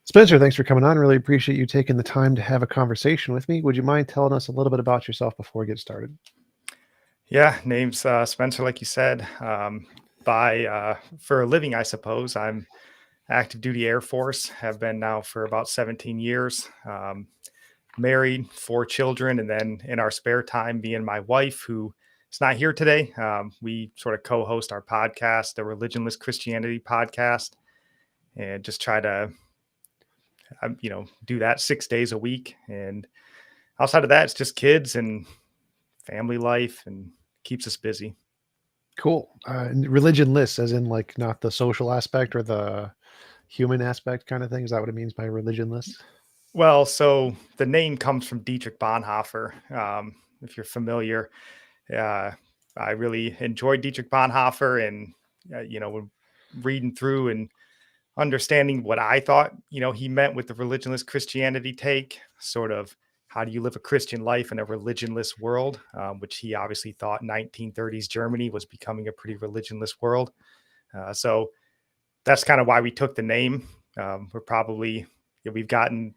Spencer, thanks for coming on. Really appreciate you taking the time to have a conversation with me. Would you mind telling us a little bit about yourself before we get started? Yeah, name's Spencer, like you said. For a living, I suppose, I'm active duty Air Force, have been now for about 17 years. Married, 4 children, and then in our spare time, me and my wife, who is not here today, we sort of co-host our podcast, the Religionless Christianity podcast, and just try to, do that 6 days a week. And outside of that, it's just kids and family life, and keeps us busy. Cool. Religionless, as in like not the social aspect or the human aspect kind of thing. Is that what it means by religionless? Well, so the name comes from Dietrich Bonhoeffer. If you're familiar, uh, I really enjoyed Dietrich Bonhoeffer, and when reading through and understanding what I thought, he meant with the religionless Christianity take, sort of how do you live a Christian life in a religionless world, which he obviously thought 1930s Germany was becoming a pretty religionless world. So that's kind of why we took the name. We've gotten,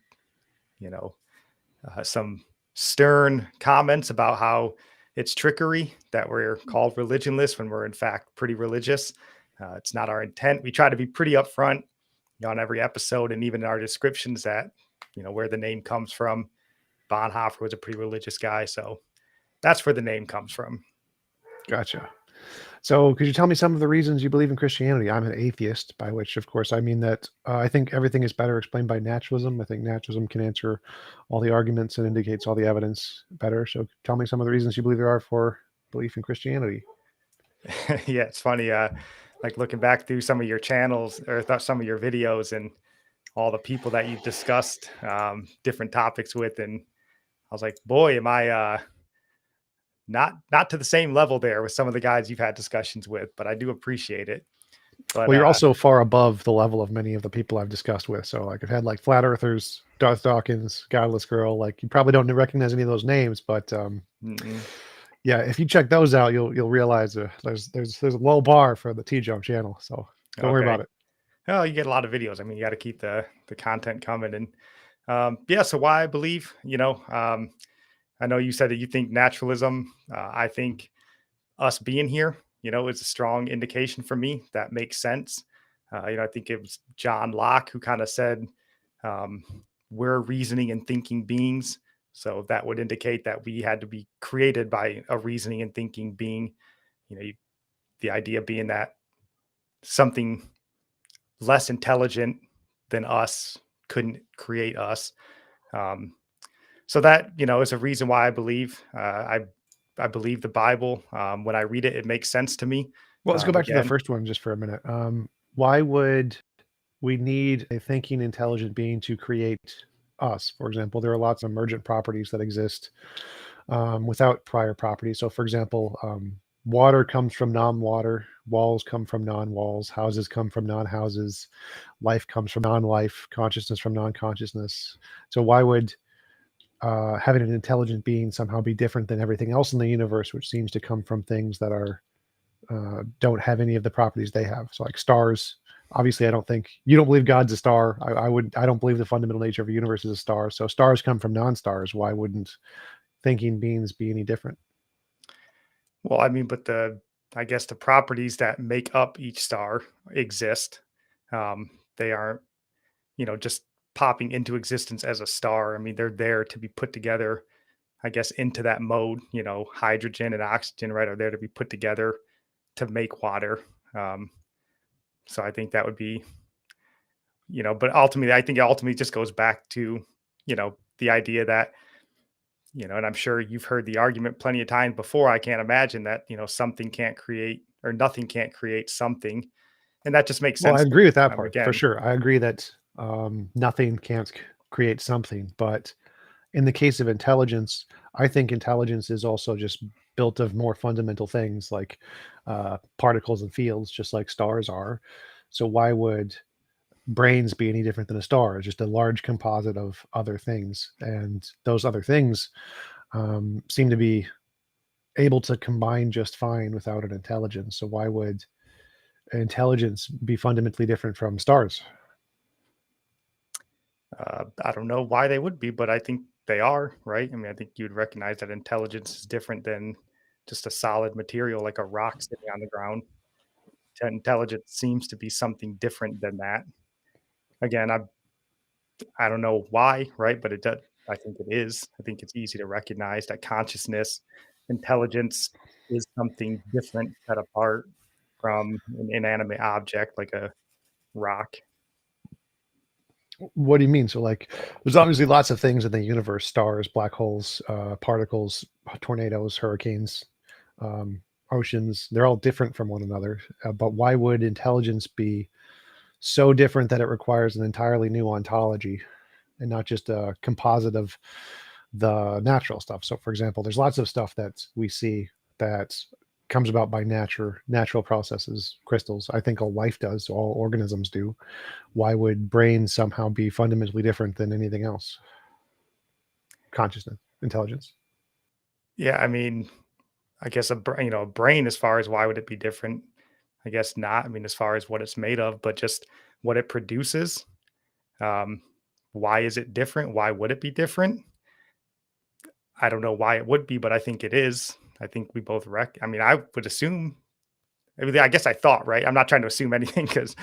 some stern comments about how it's trickery that we're called religionless when we're in fact pretty religious. It's not our intent. We try to be pretty upfront on every episode, and even in our descriptions, that where the name comes from. Bonhoeffer was a pretty religious guy, so that's where the name comes from. Gotcha. So could you tell me some of the reasons you believe in Christianity? I'm an atheist, by which, of course, I mean that I think everything is better explained by naturalism. I think naturalism can answer all the arguments and indicates all the evidence better. So tell me some of the reasons you believe there are for belief in Christianity. Yeah, it's funny. Like looking back through some of your channels or some of your videos and all the people that you've discussed different topics with, and I was like, boy, am I not to the same level there with some of the guys you've had discussions with, but I do appreciate it. But well, you're also far above the level of many of the people I've discussed with. So like I've had like Flat Earthers, Darth Dawkins, Godless Girl. Like you probably don't recognize any of those names, but yeah, if you check those out, you'll realize there's a low bar for the TJump channel. So don't worry about it. Well, you get a lot of videos. I mean, you got to keep the content coming. And so why I believe, I know you said that you think naturalism. I think us being here, is a strong indication for me that makes sense. I think it was John Locke who kind of said, we're reasoning and thinking beings. So that would indicate that we had to be created by a reasoning and thinking being, the idea being that something less intelligent than us couldn't create us. So that, is a reason why I believe, I believe the Bible. When I read it, it makes sense to me. Well, let's go back to the first one just for a minute. Why would we need a thinking, intelligent being to create us? For example, there are lots of emergent properties that exist without prior properties. So, for example, water comes from non-water, walls come from non-walls, houses come from non-houses, life comes from non-life, consciousness from non-consciousness. So why would having an intelligent being somehow be different than everything else in the universe, which seems to come from things that are don't have any of the properties they have? So like stars, obviously, I don't think you don't believe God's a star. I don't believe the fundamental nature of a universe is a star. So stars come from non-stars. Why wouldn't thinking beings be any different? Well, I mean, but I guess the properties that make up each star exist. They aren't, just popping into existence as a star. I mean, they're there to be put together, I guess, into that mode. Hydrogen and oxygen, right, are there to be put together to make water. So I think that would be, but ultimately, I think it ultimately just goes back to, the idea that, and I'm sure you've heard the argument plenty of times before. I can't imagine that, something can't create or nothing can't create something. And that just makes sense. Well, I agree with that part again. for sure. I agree that nothing can't create something. But in the case of intelligence, I think intelligence is also just built of more fundamental things like particles and fields, just like stars are. So why would brains be any different than a star? It's just a large composite of other things. And those other things seem to be able to combine just fine without an intelligence. So why would intelligence be fundamentally different from stars? I don't know why they would be, but I think they are, right? I mean, I think you'd recognize that intelligence is different than just a solid material like a rock sitting on the ground. Intelligence seems to be something different than that. Again, I don't know why, right? But it does. I think it is. I think it's easy to recognize that consciousness, intelligence is something different, set apart from an inanimate object like a rock. What do you mean? So, like, there's obviously lots of things in the universe: stars, black holes, particles, tornadoes, hurricanes, um, oceans. They're all different from one another. But why would intelligence be so different that it requires an entirely new ontology and not just a composite of the natural stuff? So, for example, there's lots of stuff that we see that comes about by natural processes, crystals. I think all life does, all organisms do. Why would brains somehow be fundamentally different than anything else? Consciousness, intelligence. Yeah, I mean, I guess a brain as far as why would it be different? I guess not. I mean, as far as what it's made of, but just what it produces. Um, why is it different? Why would it be different? I don't know why it would be, but I think it is. I think we both I mean, I would assume. I mean, I guess I thought, right? I'm not trying to assume anything because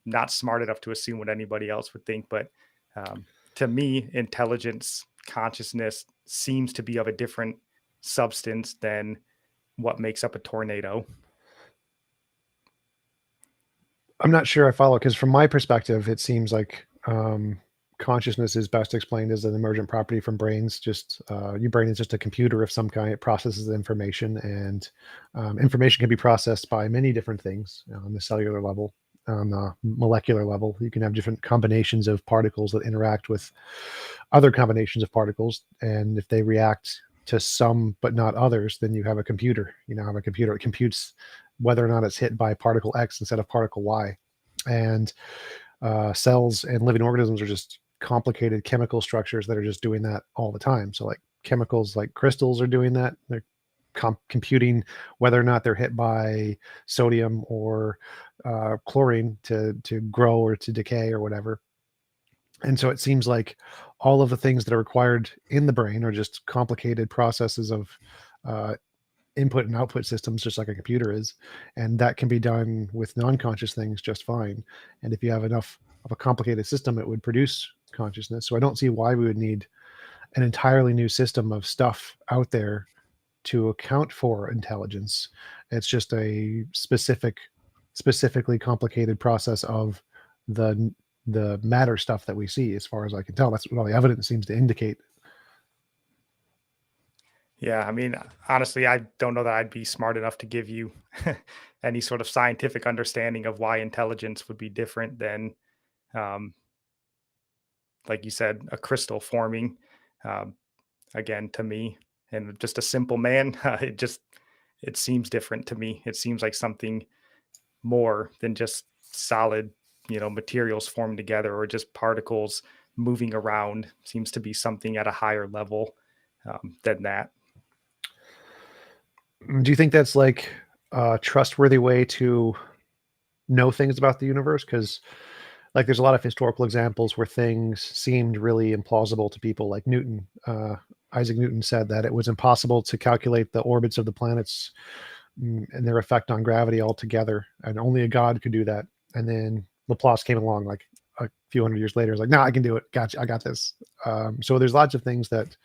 not smart enough to assume what anybody else would think. But um, to me, intelligence, consciousness seems to be of a different substance than what makes up a tornado. I'm not sure I follow because from my perspective, it seems like consciousness is best explained as an emergent property from brains. Just your brain is just a computer of some kind. It processes information, and information can be processed by many different things on the cellular level, on the molecular level. You can have different combinations of particles that interact with other combinations of particles, and if they react to some but not others, then you have a computer. You now have a computer. It computes whether or not it's hit by particle X instead of particle Y. And cells and living organisms are just complicated chemical structures that are just doing that all the time. So, like chemicals, like crystals, are doing that. They're computing whether or not they're hit by sodium or chlorine to grow or to decay or whatever. And so it seems like all of the things that are required in the brain are just complicated processes of uh, input and output systems, just like a computer is, and that can be done with non-conscious things just fine. And if you have enough of a complicated system, it would produce consciousness. So I don't see why we would need an entirely new system of stuff out there to account for intelligence. It's just a specifically complicated process of the the matter stuff that we see, as far as I can tell. That's what all the evidence seems to indicate. Yeah, I mean, honestly, I don't know that I'd be smart enough to give you any sort of scientific understanding of why intelligence would be different than, um, like you said, a crystal forming. Um, again, to me, and just a simple man, it seems different to me. It seems like something more than just solid, materials formed together or just particles moving around. Seems to be something at a higher level than that. Do you think that's like a trustworthy way to know things about the universe? Because like there's a lot of historical examples where things seemed really implausible to people, like Newton. Isaac Newton said that it was impossible to calculate the orbits of the planets, and their effect on gravity altogether, and only a god could do that. And then Laplace came along like a few hundred years later. It's like, no, I can do it. Gotcha, I got this. So there's lots of things that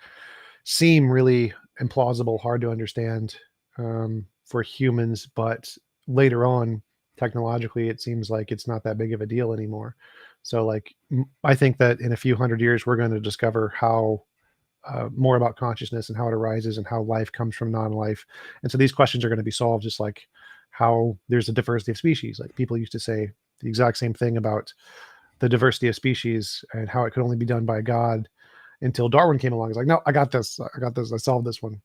seem really implausible, hard to understand for humans, but later on, technologically, it seems like it's not that big of a deal anymore. So, like, I think that in a few hundred years, we're going to discover how more about consciousness and how it arises and how life comes from non-life. And so these questions are going to be solved, just like how there's a diversity of species. Like people used to say the exact same thing about the diversity of species and how it could only be done by God until Darwin came along. He's like, no, I got this. I got this. I solved this one.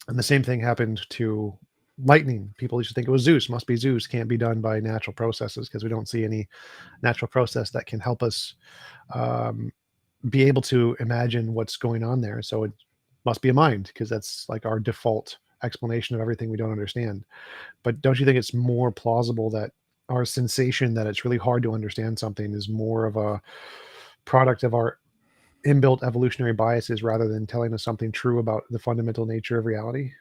And the same thing happened to lightning. People used to think it was Zeus, must be Zeus, can't be done by natural processes because we don't see any natural process that can help us um, be able to imagine what's going on there. So it must be a mind because that's like our default explanation of everything we don't understand. But don't you think it's more plausible that our sensation that it's really hard to understand something is more of a product of our inbuilt evolutionary biases rather than telling us something true about the fundamental nature of reality?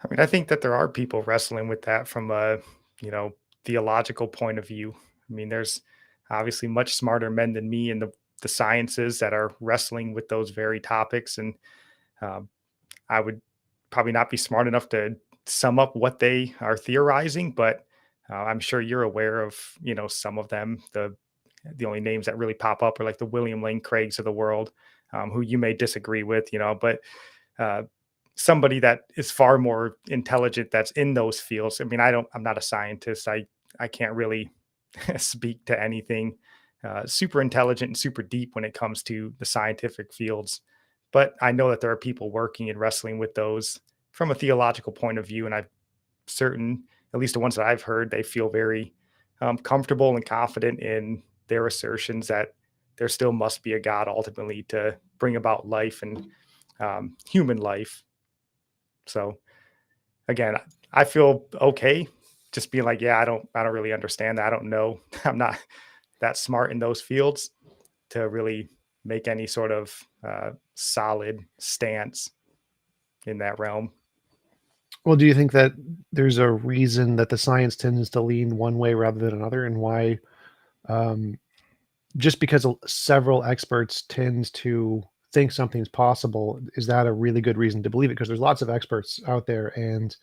I mean, I think that there are people wrestling with that from a, you know, theological point of view. I mean, there's obviously much smarter men than me in the sciences that are wrestling with those very topics. And um, I would probably not be smart enough to sum up what they are theorizing, but I'm sure you're aware of, you know, some of them. The only names that really pop up are like the William Lane Craigs of the world, who you may disagree with, you know, but uh, somebody that is far more intelligent that's in those fields. I mean, I'm not a scientist. I can't really speak to anything super intelligent and super deep when it comes to the scientific fields. But I know that there are people working and wrestling with those from a theological point of view. And I've certain, at least the ones that I've heard, they feel very comfortable and confident in their assertions that there still must be a God ultimately to bring about life and human life. So again, I feel okay just being like, yeah, I don't really understand that. I don't know. I'm not that smart in those fields to really make any sort of solid stance in that realm. Well, do you think that there's a reason that the science tends to lean one way rather than another, and why um, just because several experts tend to think something's possible, is that a really good reason to believe it? Because there's lots of experts out there, and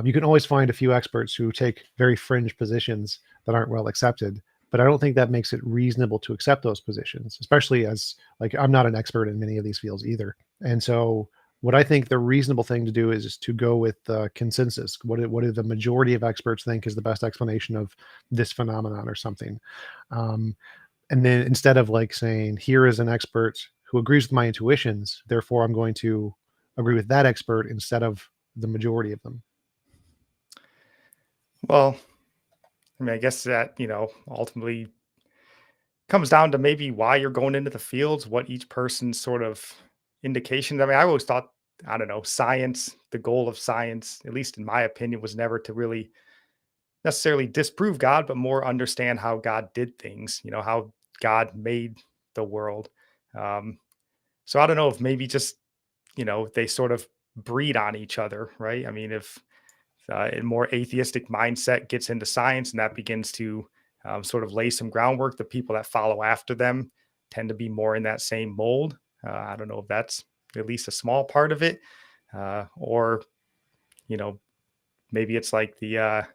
you can always find a few experts who take very fringe positions that aren't well accepted. But I don't think that makes it reasonable to accept those positions, especially as, like, I'm not an expert in many of these fields either. And so what I think the reasonable thing to do is to go with consensus. What do the majority of experts think is the best explanation of this phenomenon or something? Um, and then instead of like saying, here is an expert who agrees with my intuitions, therefore I'm going to agree with that expert instead of the majority of them. Well, I mean, I guess that, you know, ultimately comes down to maybe why you're going into the fields, what each person's sort of indications. I mean, I always thought, I don't know, science, the goal of science, at least in my opinion, was never to really necessarily disprove God, but more understand how God did things, you know, how God made the world. Um, so I don't know if maybe just, you know, they sort of breed on each other, right? I mean, if a more atheistic mindset gets into science and that begins to sort of lay some groundwork, the people that follow after them tend to be more in that same mold. I don't know if that's at least a small part of it, or, you know, maybe it's like the I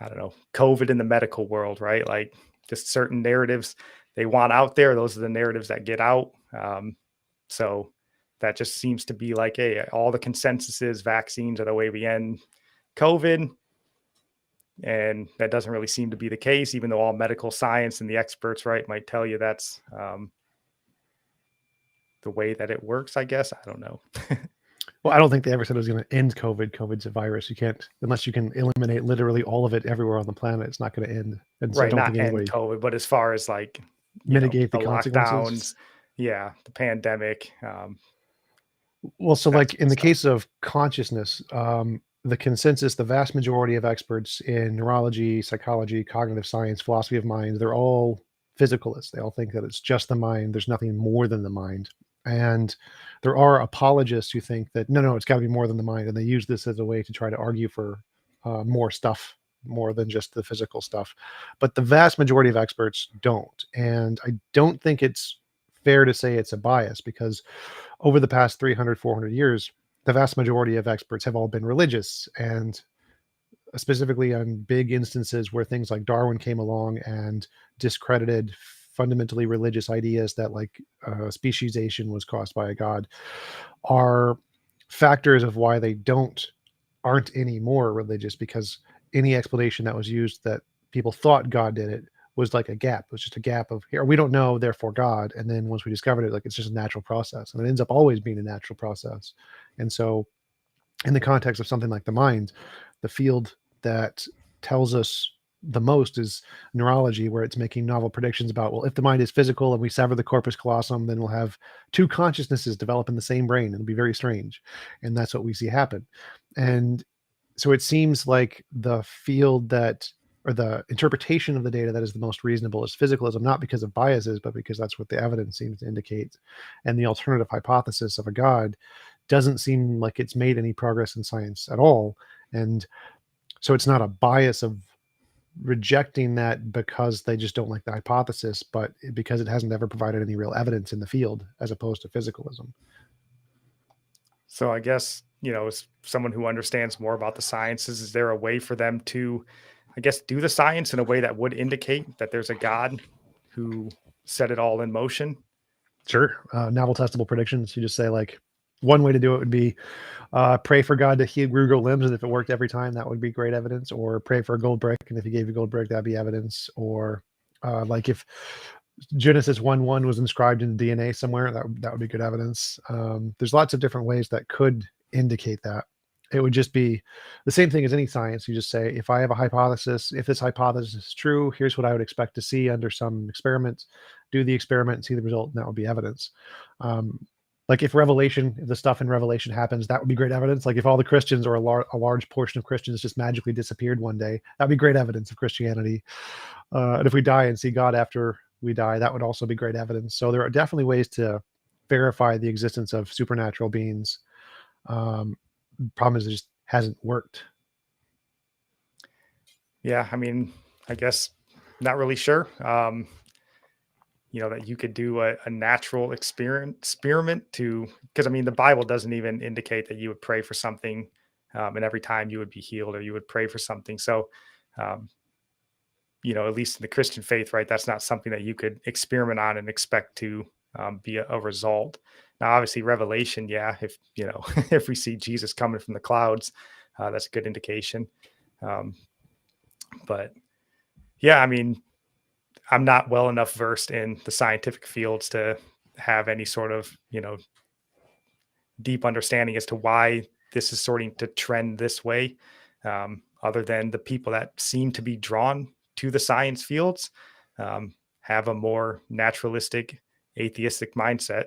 don't know, COVID in the medical world, right? Like just certain narratives they want out there. Those are the narratives that get out. So that just seems to be like, hey, all the consensus is vaccines are the way we end COVID. And that doesn't really seem to be the case, even though all medical science and the experts, right, might tell you that's the way that it works, I guess. I don't know. Well, I don't think they ever said it was going to end COVID. COVID's a virus. You can't, unless you can eliminate literally all of it everywhere on the planet, it's not going to end. And so I Right. don't Not think end anybody COVID, but as far as like, you know, mitigate the the consequences. lockdowns, yeah, the pandemic, Well, so that like sort in of the stuff. case of consciousness, the consensus, the vast majority of experts in neurology, psychology, cognitive science, philosophy of mind, they're all physicalists. They all think that it's just the mind. There's nothing more than the mind. And there are apologists who think that no, it's got to be more than the mind, and they use this as a way to try to argue for more stuff, more than just the physical stuff. But the vast majority of experts don't, and I don't think it's fair to say it's a bias, because over the past 300, 400 years, the vast majority of experts have all been religious, and specifically on big instances where things like Darwin came along and discredited fundamentally religious ideas that, like, speciesization was caused by a god, are factors of why they aren't any more religious, because any explanation that was used that people thought God did it was like a gap. It was just a gap of, here, we don't know, therefore God. And then once we discovered it, like, it's just a natural process. And it ends up always being a natural process. And so in the context of something like the mind, the field that tells us the most is neurology, where it's making novel predictions about, well, if the mind is physical and we sever the corpus callosum, then we'll have two consciousnesses develop in the same brain. It'll be very strange. And that's what we see happen. And so it seems like the field that, or the interpretation of the data that is the most reasonable is physicalism, not because of biases, but because that's what the evidence seems to indicate. And the alternative hypothesis of a God doesn't seem like it's made any progress in science at all. And so it's not a bias of rejecting that because they just don't like the hypothesis, but because it hasn't ever provided any real evidence in the field, as opposed to physicalism. So I guess, as someone who understands more about the sciences, is there a way for them to, I guess, do the science in a way that would indicate that there's a God who set it all in motion? Sure. Novel testable predictions. You just say, like, one way to do it would be pray for God to heal Grugo limbs, and if it worked every time, that would be great evidence. Or pray for a gold brick, and if he gave you a gold brick, that'd be evidence. Or like if Genesis 1:1 was inscribed in DNA somewhere, that would be good evidence. There's lots of different ways that could indicate that. It would just be the same thing as any science. You just say, if I have a hypothesis, if this hypothesis is true, here's what I would expect to see under some experiment. Do the experiment and see the result, and that would be evidence. Like if the stuff in Revelation happens, that would be great evidence. Like if all the Christians, or a large portion of Christians, just magically disappeared one day, that'd be great evidence of Christianity. And if we die and see God after we die, that would also be great evidence. So there are definitely ways to verify the existence of supernatural beings. Problem is, it just hasn't worked. Yeah, I mean, I guess not really sure. That you could do a natural experiment to, because I mean, the Bible doesn't even indicate that you would pray for something, and every time you would be healed, or you would pray for something. So, um, at least in the Christian faith, right? That's not something that you could experiment on and expect to be a result. Now, obviously, Revelation, yeah, if if we see Jesus coming from the clouds, that's a good indication. Um, but yeah, I mean, I'm not well enough versed in the scientific fields to have any sort of, deep understanding as to why this is starting to trend this way. Other than the people that seem to be drawn to the science fields have a more naturalistic, atheistic mindset.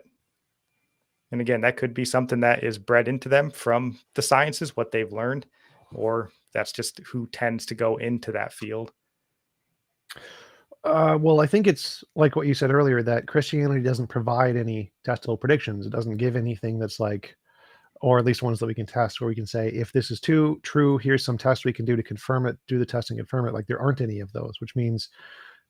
And again, that could be something that is bred into them from the sciences, what they've learned, or that's just who tends to go into that field. Well, I think it's like what you said earlier, that Christianity doesn't provide any testable predictions. It doesn't give anything that's like, or at least ones that we can test, where we can say, if this is true, here's some tests we can do to confirm it, do the test and confirm it. Like, there aren't any of those, which means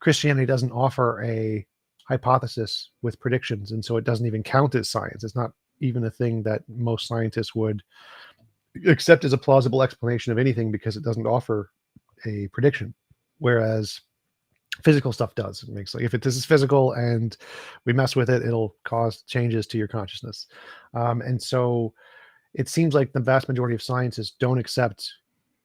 Christianity doesn't offer a hypothesis with predictions. And so it doesn't even count as science. It's not even a thing that most scientists would accept as a plausible explanation of anything, because it doesn't offer a prediction. Whereas physical stuff does. It makes, like, if this is physical and we mess with it, it'll cause changes to your consciousness. And so it seems like the vast majority of scientists don't accept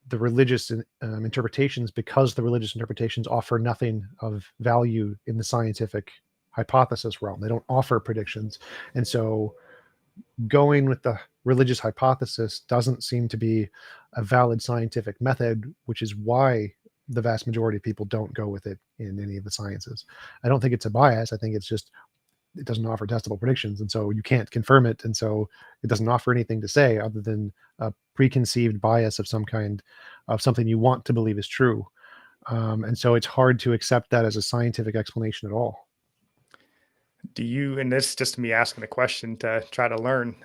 the religious interpretations, because the religious interpretations offer nothing of value in the scientific hypothesis realm. They don't offer predictions. And so going with the religious hypothesis doesn't seem to be a valid scientific method, which is why the vast majority of people don't go with it in any of the sciences. I don't think it's a bias. I think it's just, it doesn't offer testable predictions, and so you can't confirm it, and so it doesn't offer anything to say other than a preconceived bias of some kind, of something you want to believe is true. And so it's hard to accept that as a scientific explanation at all. Do you, and this is just me asking the question to try to learn,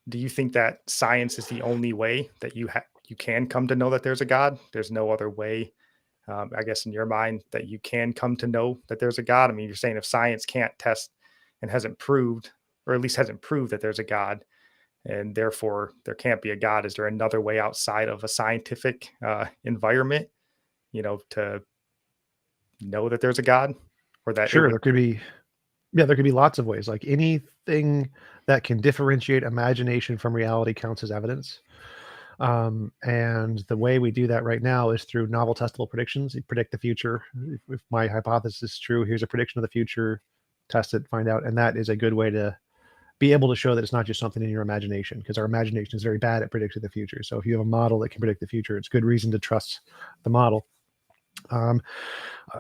do you think that science is the only way that you can come to know that there's a God? There's no other way, I guess, in your mind, that you can come to know that there's a God? I mean, you're saying if science can't test and hasn't proved, or at least hasn't proved that there's a God, and therefore there can't be a God, is there another way outside of a scientific environment, to know that there's a God, or that it Sure, would? there could be, yeah, there could be lots of ways. Like, anything that can differentiate imagination from reality counts as evidence. And the way we do that right now is through novel testable predictions. You predict the future. If my hypothesis is true, here's a prediction of the future, test it, find out. And that is a good way to be able to show that it's not just something in your imagination, because our imagination is very bad at predicting the future. So if you have a model that can predict the future, it's good reason to trust the model.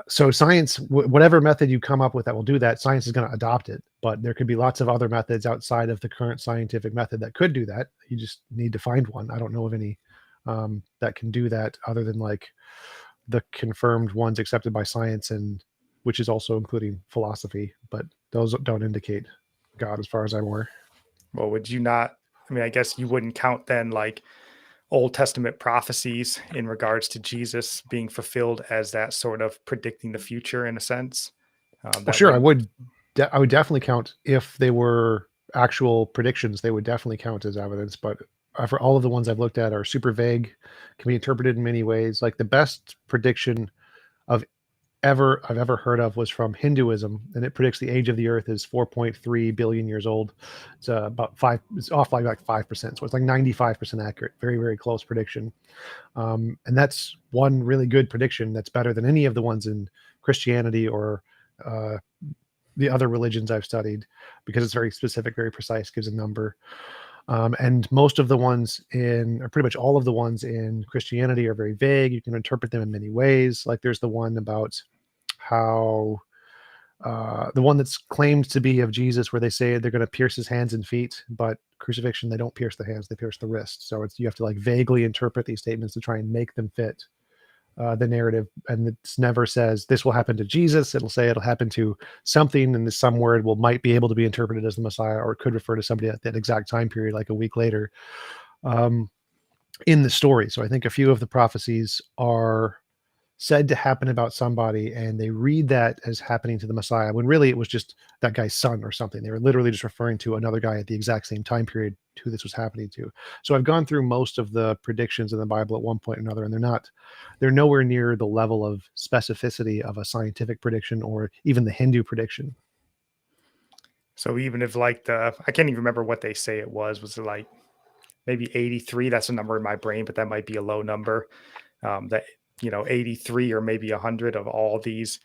So science, whatever method you come up with that will do that, science is going to adopt it. But there could be lots of other methods outside of the current scientific method that could do that. You just need to find one. I don't know of any that can do that other than like the confirmed ones accepted by science, and which is also including philosophy. But those don't indicate God, as far as I'm aware. Well, would you not? I mean, I guess you wouldn't count then like Old Testament prophecies in regards to Jesus being fulfilled as that sort of predicting the future in a sense. Well, That sure, I wouldn't. would. I would definitely count if they were actual predictions. They would definitely count as evidence. But for all of the ones I've looked at are super vague, can be interpreted in many ways. Like the best prediction of I've ever heard of was from Hinduism, and it predicts the age of the Earth is 4.3 billion years old. It's about five. It's off by like 5%, so it's like 95% accurate. Very very close prediction, and that's one really good prediction. That's better than any of the ones in Christianity or uh, the other religions I've studied, because it's very specific, very precise, gives a number. And most of the ones in, or pretty much all of the ones in Christianity are very vague. You can interpret them in many ways. Like there's the one about how the one that's claimed to be of Jesus, where they say they're going to pierce his hands and feet, but crucifixion, they don't pierce the hands, they pierce the wrist. So it's, you have to like vaguely interpret these statements to try and make them fit the narrative. And it never says this will happen to Jesus. It'll say it'll happen to something, and some word will might be able to be interpreted as the Messiah, or it could refer to somebody at that exact time period, like a week later, um, in the story. So I think a few of the prophecies are said to happen about somebody, and they read that as happening to the Messiah, when really it was just that guy's son or something. They were literally just referring to another guy at the exact same time period who this was happening to. So I've gone through most of the predictions in the Bible at one point or another, and they're nowhere near the level of specificity of a scientific prediction or even the Hindu prediction. So even if like I can't even remember what they say it was it like maybe 83? That's a number in my brain, but that might be a low number. That 83 or maybe 100 of all these,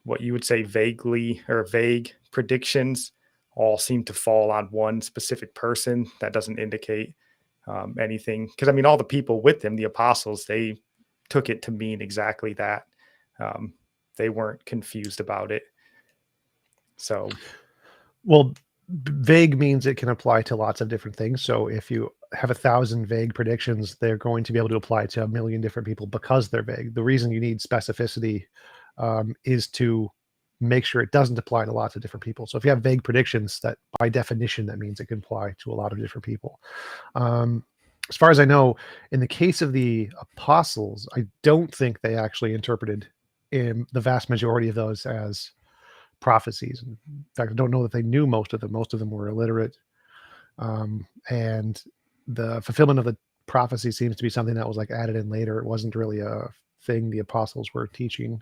what you would say vaguely or vague predictions, all seem to fall on one specific person. That doesn't indicate anything, because I mean, all the people with him, the apostles, they took it to mean exactly that. Um, they weren't confused about it. So, Well, vague means it can apply to lots of different things. So if you have 1,000 vague predictions, they're going to be able to apply to a million different people because they're vague. The reason you need specificity is to make sure it doesn't apply to lots of different people. So if you have vague predictions, that by definition, that means it can apply to a lot of different people. As far as I know, in the case of the apostles, I don't think they actually interpreted in the vast majority of those as prophecies. In fact, I don't know that they knew most of them. Most of them were illiterate. And the fulfillment of the prophecy seems to be something that was like added in later. It wasn't really a thing the apostles were teaching.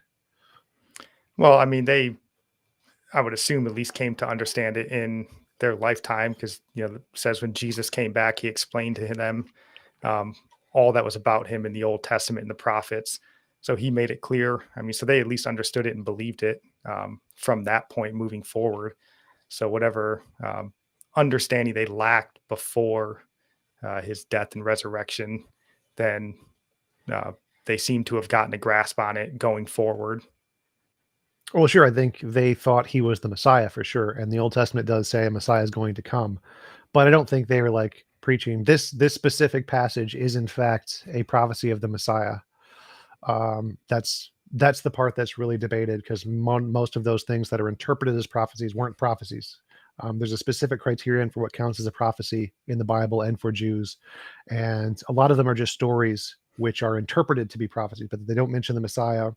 well, I mean, I would assume, at least came to understand it in their lifetime, because it says when Jesus came back, he explained to them um, all that was about him in the Old Testament and the prophets. So he made it clear. I mean, so they at least understood it and believed it from that point moving forward. So whatever understanding they lacked before his death and resurrection, then uh, they seem to have gotten a grasp on it going forward. Well, sure. I think they thought he was the Messiah for sure. And the Old Testament does say a Messiah is going to come. But I don't think they were like preaching this specific passage is in fact a prophecy of the Messiah. That's the part that's really debated, because most of those things that are interpreted as prophecies weren't prophecies. There's a specific criterion for what counts as a prophecy in the Bible and for Jews, and a lot of them are just stories which are interpreted to be prophecies, but they don't mention the Messiah.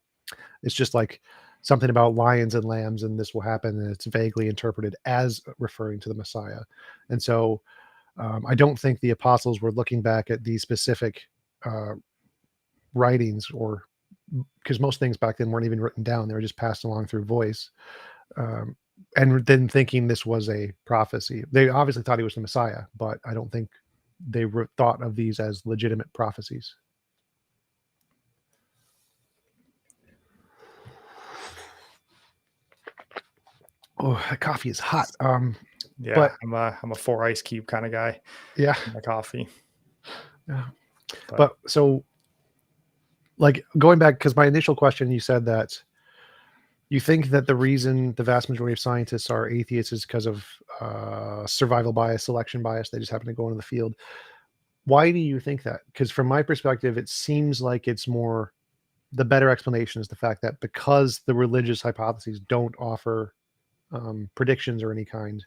It's just like something about lions and lambs, and this will happen, and it's vaguely interpreted as referring to the Messiah. And so I don't think the apostles were looking back at these specific uh, writings, or because most things back then weren't even written down; they were just passed along through voice, um, and then thinking this was a prophecy. They obviously thought he was the Messiah, but I don't think they thought of these as legitimate prophecies. Oh, that coffee is hot. Yeah, But I'm a 4 ice cube kind of guy yeah, in my coffee. yeah. But But so like going back, because my initial question, you said that you think that the reason the vast majority of scientists are atheists is because of survival bias, selection bias. They just happen to go into the field. Why do you think that? Because from my perspective, it seems like it's more, the better explanation is the fact that because the religious hypotheses don't offer predictions or any kind,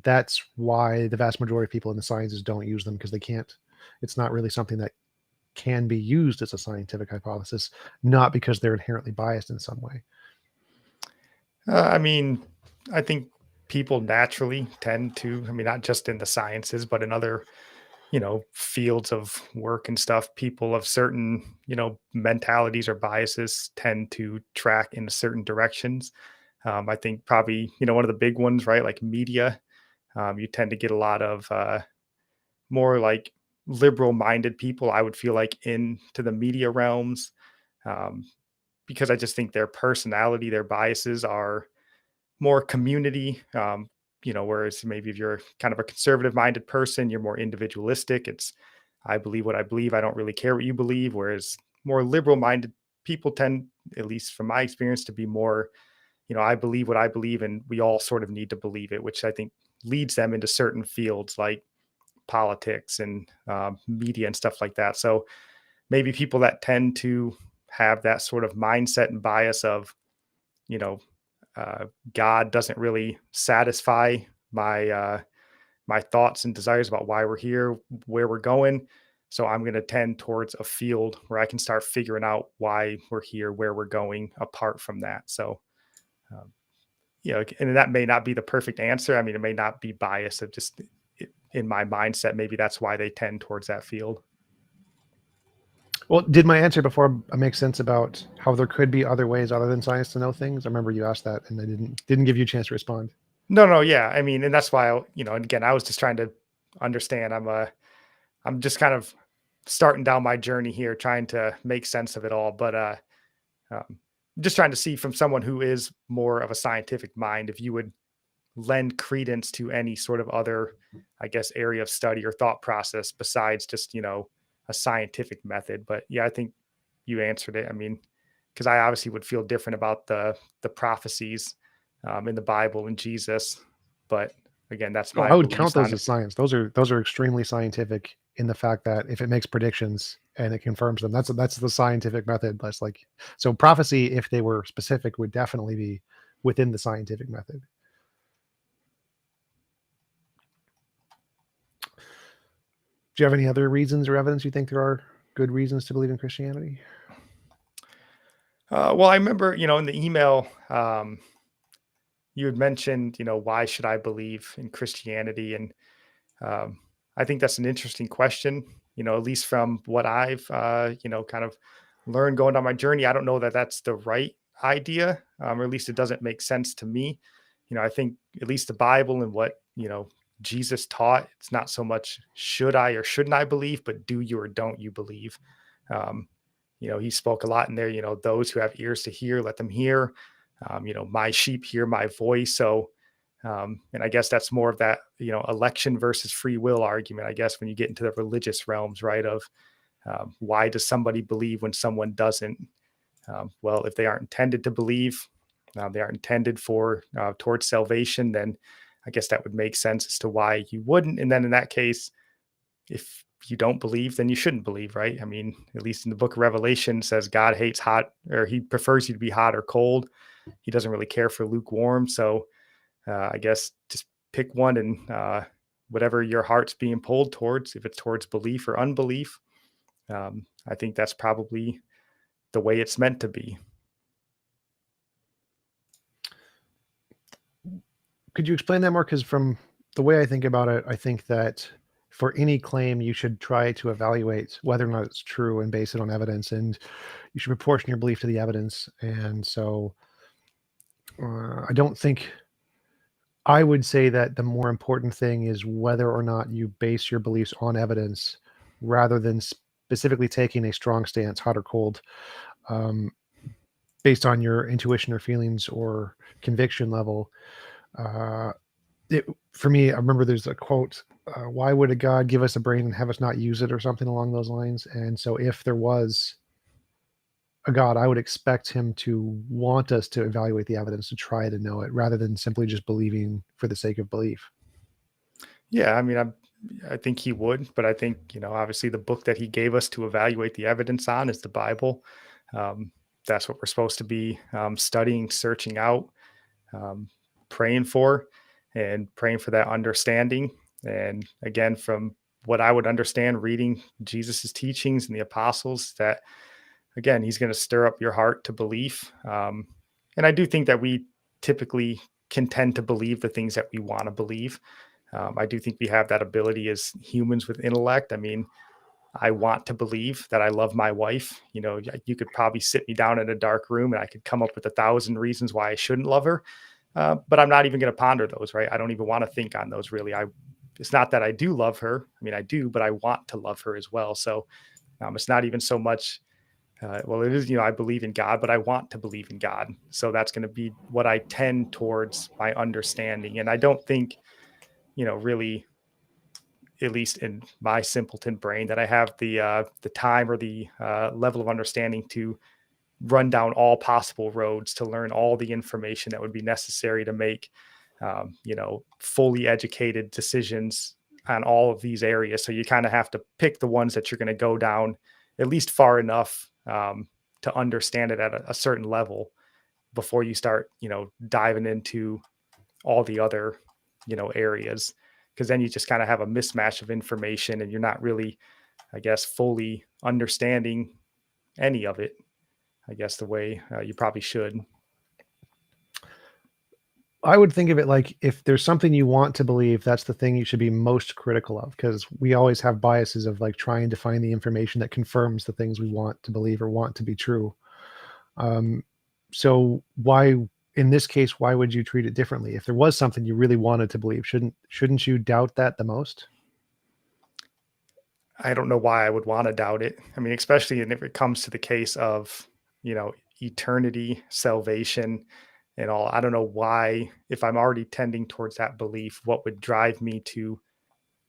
that's why the vast majority of people in the sciences don't use them, because they can't. It's not really something that can be used as a scientific hypothesis, not because they're inherently biased in some way. I mean, I think people naturally tend to, I mean, not just in the sciences, but in other, fields of work and stuff, people of certain, mentalities or biases tend to track in certain directions. I think probably, one of the big ones, right? Like media, you tend to get a lot of more like liberal minded people, I would feel like, into the media realms, um, because I just think their personality, their biases are more community. Whereas maybe if you're kind of a conservative minded person, you're more individualistic. It's, I believe what I believe. I don't really care what you believe. Whereas more liberal minded people tend, at least from my experience, to be more, I believe what I believe, and we all sort of need to believe it, which I think leads them into certain fields like politics and media and stuff like that. So maybe people that tend to have that sort of mindset and bias of, you know, God doesn't really satisfy my thoughts and desires about why we're here, where we're going. So I'm going to tend towards a field where I can start figuring out why we're here, where we're going apart from that. So, um, and that may not be the perfect answer. I mean, it may not be biased. It just in my mindset, maybe that's why they tend towards that field. Well, did my answer before make sense about how there could be other ways other than science to know things? I remember you asked that, and I didn't give you a chance to respond. No, yeah. I mean, and that's why and again, I was just trying to understand. I'm just kind of starting down my journey here, trying to make sense of it all. But um, just trying to see from someone who is more of a scientific mind, if you would lend credence to any sort of other, I guess, area of study or thought process besides just, a scientific method. But yeah, I think you answered it. I mean, because I obviously would feel different about the prophecies in the Bible and Jesus, but again, that's Oh, my I would count beliefs those on. as science. Those are extremely scientific in the fact that if it makes predictions and it confirms them, that's the scientific method. That's like, so prophecy, if they were specific, would definitely be within the scientific method. Do you have any other reasons or evidence you think there are good reasons to believe in Christianity? Well, I remember, in the email, you had mentioned, why should I believe in Christianity? And um, I think that's an interesting question, at least from what I've, kind of learned going on my journey. I don't know that that's the right idea, or at least it doesn't make sense to me. I think at least the Bible and what, Jesus taught, it's not so much should I or shouldn't I believe, but do you or don't you believe? Um, he spoke a lot in there, those who have ears to hear, let them hear. My sheep hear my voice. So, and I guess that's more of that, election versus free will argument, I guess, when you get into the religious realms, right? Of why does somebody believe when someone doesn't? Well, if they aren't intended to believe, they aren't intended for towards salvation, then I guess that would make sense as to why you wouldn't. And then in that case, if you don't believe, then you shouldn't believe, right? I mean, at least in the book of Revelation, says God hates hot, or he prefers you to be hot or cold. He doesn't really care for lukewarm. So I guess just pick one and whatever your heart's being pulled towards, if it's towards belief or unbelief, I think that's probably the way it's meant to be. Could you explain that more? Because from the way I think about it, I think that for any claim, you should try to evaluate whether or not it's true and base it on evidence, and you should proportion your belief to the evidence. And so I don't think, I would say that the more important thing is whether or not you base your beliefs on evidence rather than specifically taking a strong stance, hot or cold, um, based on your intuition or feelings or conviction level. Uh, for me, I remember there's a quote, why would a God give us a brain and have us not use it, or something along those lines? And so if there was a God, I would expect him to want us to evaluate the evidence, to try to know it, rather than simply just believing for the sake of belief. Yeah, I mean, I think he would, but I think, obviously the book that he gave us to evaluate the evidence on is the Bible. Um, that's what we're supposed to be studying, searching out, um, praying for, and praying for that understanding. And again, from what I would understand reading Jesus's teachings and the apostles, that again, he's going to stir up your heart to belief. And I do think that we typically can tend to believe the things that we want to believe. I do think we have that ability as humans with intellect. I mean, I want to believe that I love my wife. You could probably sit me down in a dark room and I could come up with 1,000 reasons why I shouldn't love her. But I'm not even going to ponder those, right? I don't even want to think on those really. It's not that I do love her. I mean, I do, but I want to love her as well. So it's not even so much well, it is, I believe in God, but I want to believe in God. So that's going to be what I tend towards my understanding. And I don't think, really, at least in my simpleton brain, that I have the time or the level of understanding to run down all possible roads to learn all the information that would be necessary to make, fully educated decisions on all of these areas. So you kind of have to pick the ones that you're going to go down at least far enough to understand it at a certain level before you start, diving into all the other, areas. Because then you just kind of have a mismatch of information and you're not really, I guess, fully understanding any of it, I guess, the way you probably should. I would think of it like, if there's something you want to believe, that's the thing you should be most critical of, because we always have biases of like trying to find the information that confirms the things we want to believe or want to be true. Um, so why, in this case, why would you treat it differently? If there was something you really wanted to believe, shouldn't you doubt that the most? I don't know why I would want to doubt it. I mean, especially if it comes to the case of, eternity, salvation, and all. I don't know why, if I'm already tending towards that belief, what would drive me to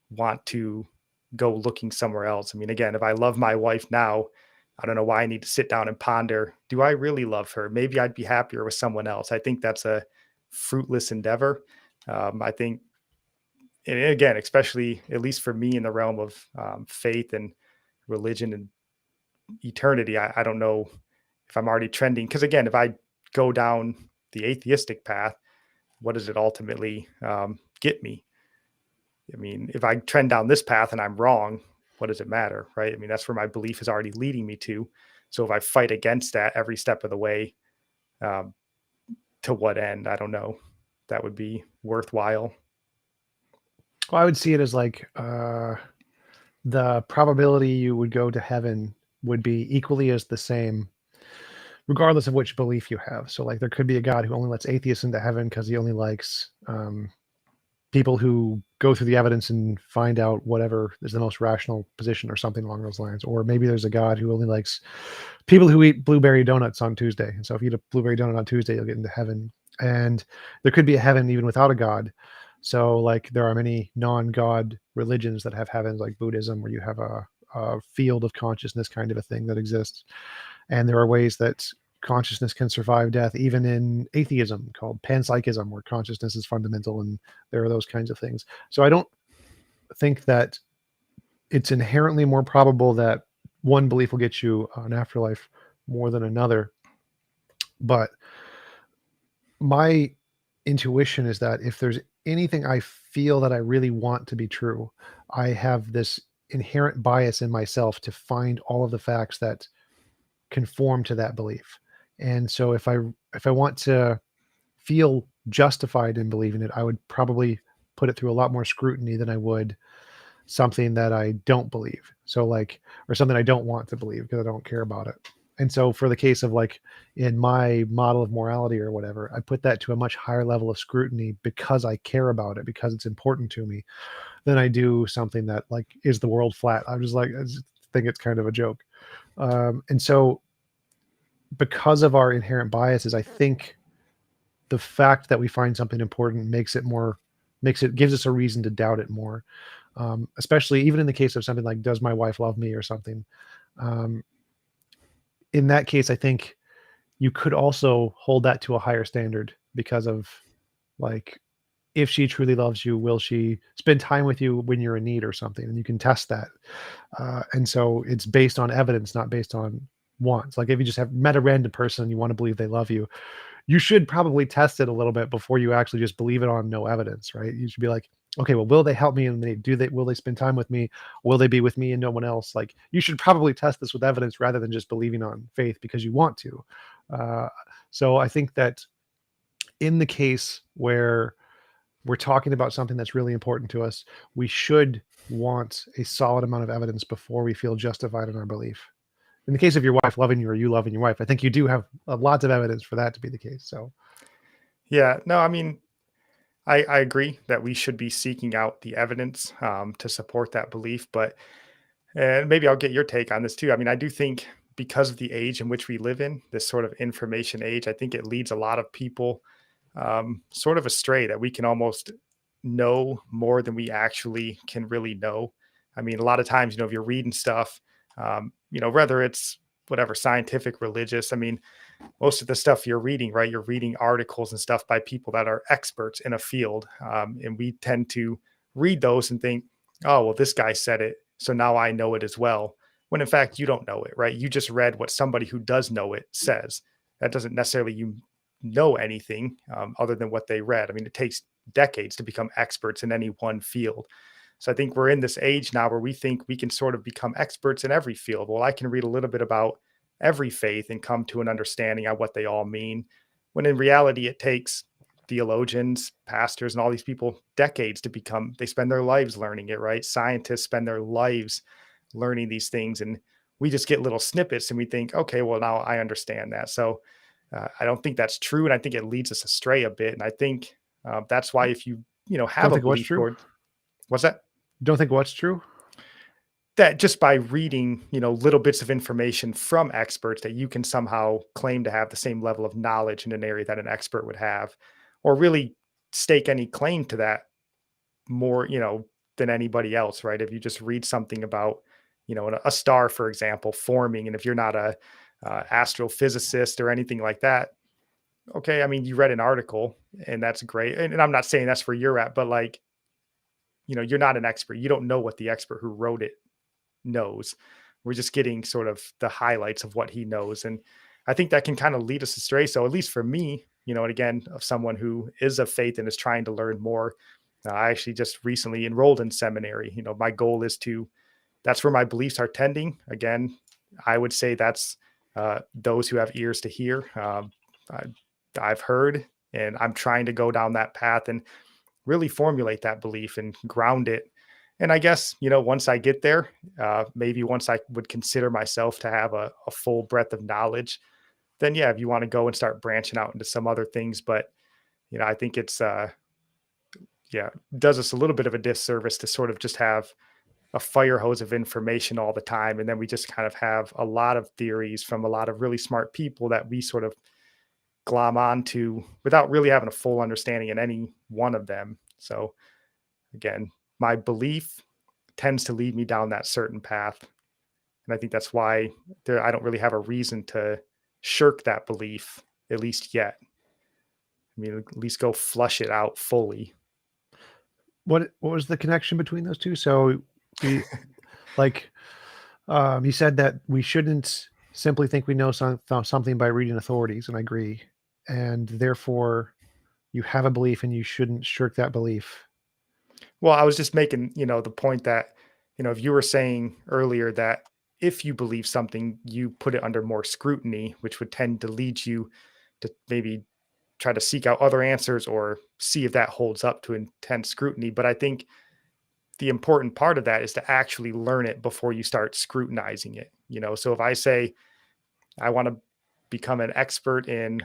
want to go looking somewhere else. I mean, again, if I love my wife now, I don't know why I need to sit down and ponder, do I really love her? Maybe I'd be happier with someone else. I think that's a fruitless endeavor. I think, and again, especially at least for me in the realm of faith and religion and eternity, I don't know if I'm already trending. Because again, if I go down the atheistic path, what does it ultimately get me? I mean, if I trend down this path and I'm wrong, what does it matter, right? I mean, that's where my belief is already leading me to. So if I fight against that every step of the way, um, to what end? I don't know. That would be worthwhile. Well, I would see it as like, the probability you would go to heaven would be equally as the same, regardless of which belief you have. So, like, there could be a God who only lets atheists into heaven because he only likes people who go through the evidence and find out whatever is the most rational position or something along those lines. Or maybe there's a God who only likes people who eat blueberry donuts on Tuesday. And so if you eat a blueberry donut on Tuesday, you'll get into heaven. And there could be a heaven even without a God. So, like, there are many non-God religions that have heavens, like Buddhism, where you have a field of consciousness kind of a thing that exists. And there are ways that consciousness can survive death, even in atheism, called panpsychism, where consciousness is fundamental, and there are those kinds of things. So I don't think that it's inherently more probable that one belief will get you an afterlife more than another. But my intuition is that if there's anything I feel that I really want to be true, I have this inherent bias in myself to find all of the facts that conform to that belief. And so if I want to feel justified in believing it, I would probably put it through a lot more scrutiny than I would something that I don't believe. So, like, or something I don't want to believe because I don't care about it. And so for the case of, like, in my model of morality or whatever, I put that to a much higher level of scrutiny because I care about it, because it's important to me, than I do something that, like, is the world flat? I'm just like, I just think it's kind of a joke. And so because of our inherent biases, I think the fact that we find something important gives us a reason to doubt it more. Especially even in the case of something like, does my wife love me or something? Um, in that case, I think you could also hold that to a higher standard because of, like, if she truly loves you, will she spend time with you when you're in need or something? And you can test that. And so it's based on evidence, not based on wants. Like if you just have met a random person and you want to believe they love you, you should probably test it a little bit before you actually just believe it on no evidence, right? You should be like, okay, well, will they help me? And will they spend time with me? Will they be with me and no one else? Like you should probably test this with evidence rather than just believing on faith because you want to. Uh, so I think that in the case where we're talking about something that's really important to us, we should want a solid amount of evidence before we feel justified in our belief. In the case of your wife loving you or you loving your wife, I think you do have lots of evidence for that to be the case. So, Yeah, no, I mean, I agree that we should be seeking out the evidence to support that belief, but and maybe I'll get your take on this too. I mean, I do think because of the age in which we live in, this sort of information age, I think it leads a lot of people sort of astray that we can almost know more than we actually can really know. I mean, a lot of times, if you're reading stuff, whether it's whatever scientific, religious, I mean, most of the stuff you're reading, right? You're reading articles and stuff by people that are experts in a field. And we tend to read those and think, oh, well, this guy said it. So now I know it as well. When in fact, you don't know it, right? You just read what somebody who does know it says. That doesn't necessarily you know anything other than what they read. I mean, it takes decades to become experts in any one field. So I think we're in this age now where we think we can sort of become experts in every field. Well, I can read a little bit about every faith and come to an understanding of what they all mean. When in reality, it takes theologians, pastors, and all these people decades to become, they spend their lives learning it, right? Scientists spend their lives learning these things. And we just get little snippets and we think, okay, well, now I understand that. So I don't think that's true. And I think it leads us astray a bit. And I think that's why if you have don't a think what's belief true? toward, what's that? Don't think what's true? That just by reading, little bits of information from experts that you can somehow claim to have the same level of knowledge in an area that an expert would have, or really stake any claim to that more, than anybody else, right? If you just read something about, a star, for example, forming, and if you're not a astrophysicist or anything like that, okay, I mean, you read an article and that's great. And I'm not saying that's where you're at, but like, you're not an expert. You don't know what the expert who wrote it knows. We're just getting sort of the highlights of what he knows. And I think that can kind of lead us astray. So at least for me, and again, of someone who is of faith and is trying to learn more, I actually just recently enrolled in seminary. My goal is that's where my beliefs are tending. Again, I would say that's those who have ears to hear. I, I've heard, and I'm trying to go down that path and really formulate that belief and ground it. And I guess, once I get there, maybe once I would consider myself to have a full breadth of knowledge, then yeah, if you want to go and start branching out into some other things. But, I think it's, yeah, does us a little bit of a disservice to sort of just have a fire hose of information all the time. And then we just kind of have a lot of theories from a lot of really smart people that we sort of glom onto without really having a full understanding in any one of them. So again, my belief tends to lead me down that certain path. And I think that's why I don't really have a reason to shirk that belief, at least yet. I mean, at least go flush it out fully. What was the connection between those two? So we like you said that we shouldn't simply think we know something by reading authorities, and I agree. And therefore, you have a belief, and you shouldn't shirk that belief. Well, I was just making, the point that, if you were saying earlier that if you believe something, you put it under more scrutiny, which would tend to lead you to maybe try to seek out other answers or see if that holds up to intense scrutiny. But I think the important part of that is to actually learn it before you start scrutinizing it. So if I say I want to become an expert in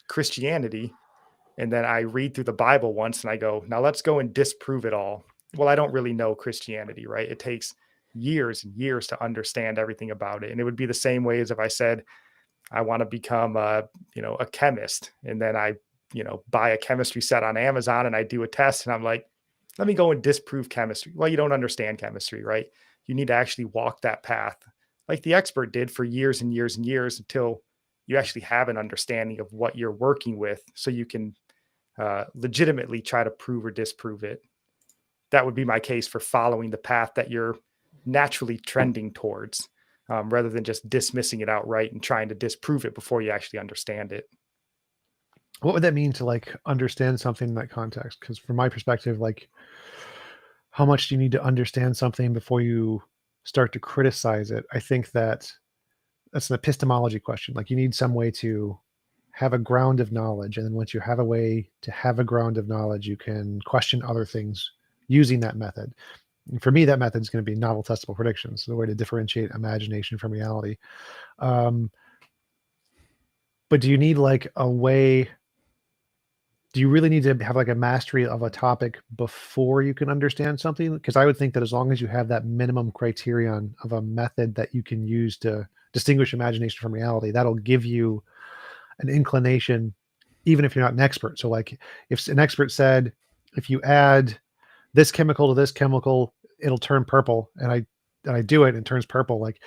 Christianity, and then I read through the Bible once and I go, now let's go and disprove it all. Well, I don't really know Christianity, right? It takes years and years to understand everything about it. And it would be the same way as if I said, I want to become a chemist. And then I, buy a chemistry set on Amazon and I do a test and I'm like, let me go and disprove chemistry. Well, you don't understand chemistry, right? You need to actually walk that path, like the expert did for years and years and years until you actually have an understanding of what you're working with so you can legitimately try to prove or disprove it. That would be my case for following the path that you're naturally trending towards, rather than just dismissing it outright and trying to disprove it before you actually understand it. What would that mean to like understand something in that context? Because from my perspective, like how much do you need to understand something before you start to criticize it? I think that's an epistemology question. Like you need some way to have a ground of knowledge. And then once you have a way to have a ground of knowledge, you can question other things using that method. And for me, that method is going to be novel testable predictions, the way to differentiate imagination from reality. Um, but do you need like a way? Do you really need to have like a mastery of a topic before you can understand something? Because I would think that as long as you have that minimum criterion of a method that you can use to distinguish imagination from reality, that'll give you an inclination, even if you're not an expert. So, like, if an expert said, if you add this chemical to this chemical, it'll turn purple, and I do it and it turns purple. Like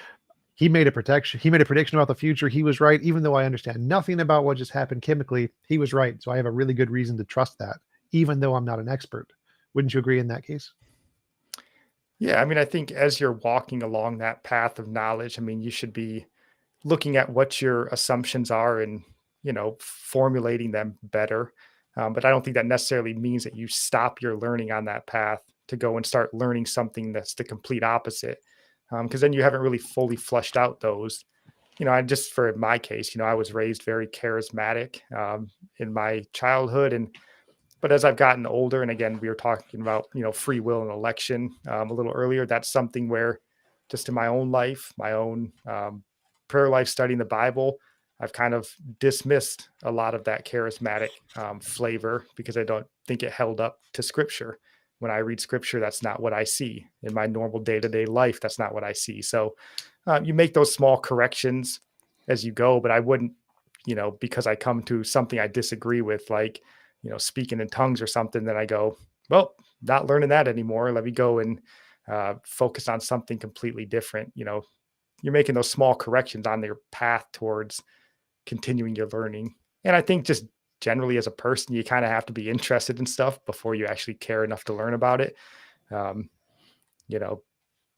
he made a prediction about the future. He was right, even though I understand nothing about what just happened chemically. He was right, so I have a really good reason to trust that, even though I'm not an expert. Wouldn't you agree in that case? Yeah, I mean, I think as you're walking along that path of knowledge, I mean, you should be looking at what your assumptions are and, formulating them better. But I don't think that necessarily means that you stop your learning on that path to go and start learning something that's the complete opposite. Because then you haven't really fully flushed out those. I just, for my case, I was raised very charismatic in my childhood. But as I've gotten older, and again, we were talking about, free will and election a little earlier, that's something where just in my own life, my own prayer life, studying the Bible, I've kind of dismissed a lot of that charismatic flavor because I don't think it held up to scripture. When I read scripture, that's not what I see in my normal day to day life. That's not what I see. So you make those small corrections as you go, but I wouldn't, because I come to something I disagree with, like, speaking in tongues or something, then I go, well, not learning that anymore. Let me go and focus on something completely different. You're making those small corrections on your path towards continuing your learning. And I think just generally as a person, you kind of have to be interested in stuff before you actually care enough to learn about it. Um, you know,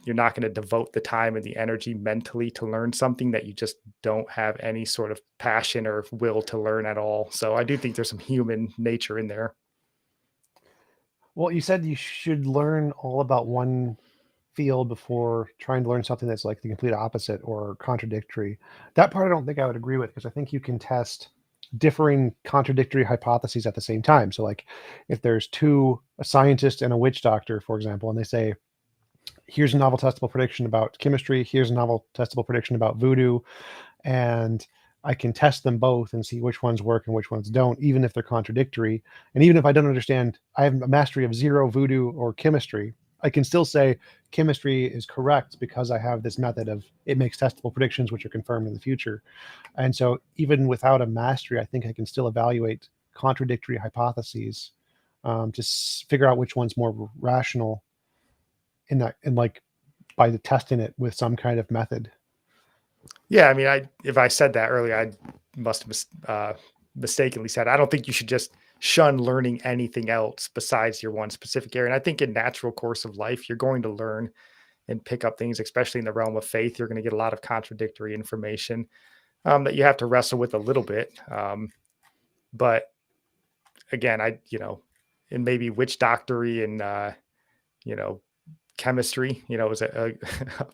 you're not going to devote the time and the energy mentally to learn something that you just don't have any sort of passion or will to learn at all. So I do think there's some human nature in there. Well, you said you should learn all about one field before trying to learn something that's like the complete opposite or contradictory. That part I don't think I would agree with, because I think you can test differing contradictory hypotheses at the same time. So like if there's a scientist and a witch doctor, for example, and they say, here's a novel testable prediction about chemistry, here's a novel testable prediction about voodoo, and I can test them both and see which ones work and which ones don't, even if they're contradictory. And even if I don't understand, I have a mastery of zero voodoo or chemistry, I can still say chemistry is correct because I have this method of it makes testable predictions, which are confirmed in the future. And so even without a mastery, I think I can still evaluate contradictory hypotheses, to figure out which one's more rational in like by testing it with some kind of method. Yeah, I mean, if I said that earlier, I must have mistakenly said. I don't think you should just shun learning anything else besides your one specific area. And I think in natural course of life, you're going to learn and pick up things, especially in the realm of faith. You're going to get a lot of contradictory information that you have to wrestle with a little bit. But again, and maybe witch doctory and you know chemistry, is a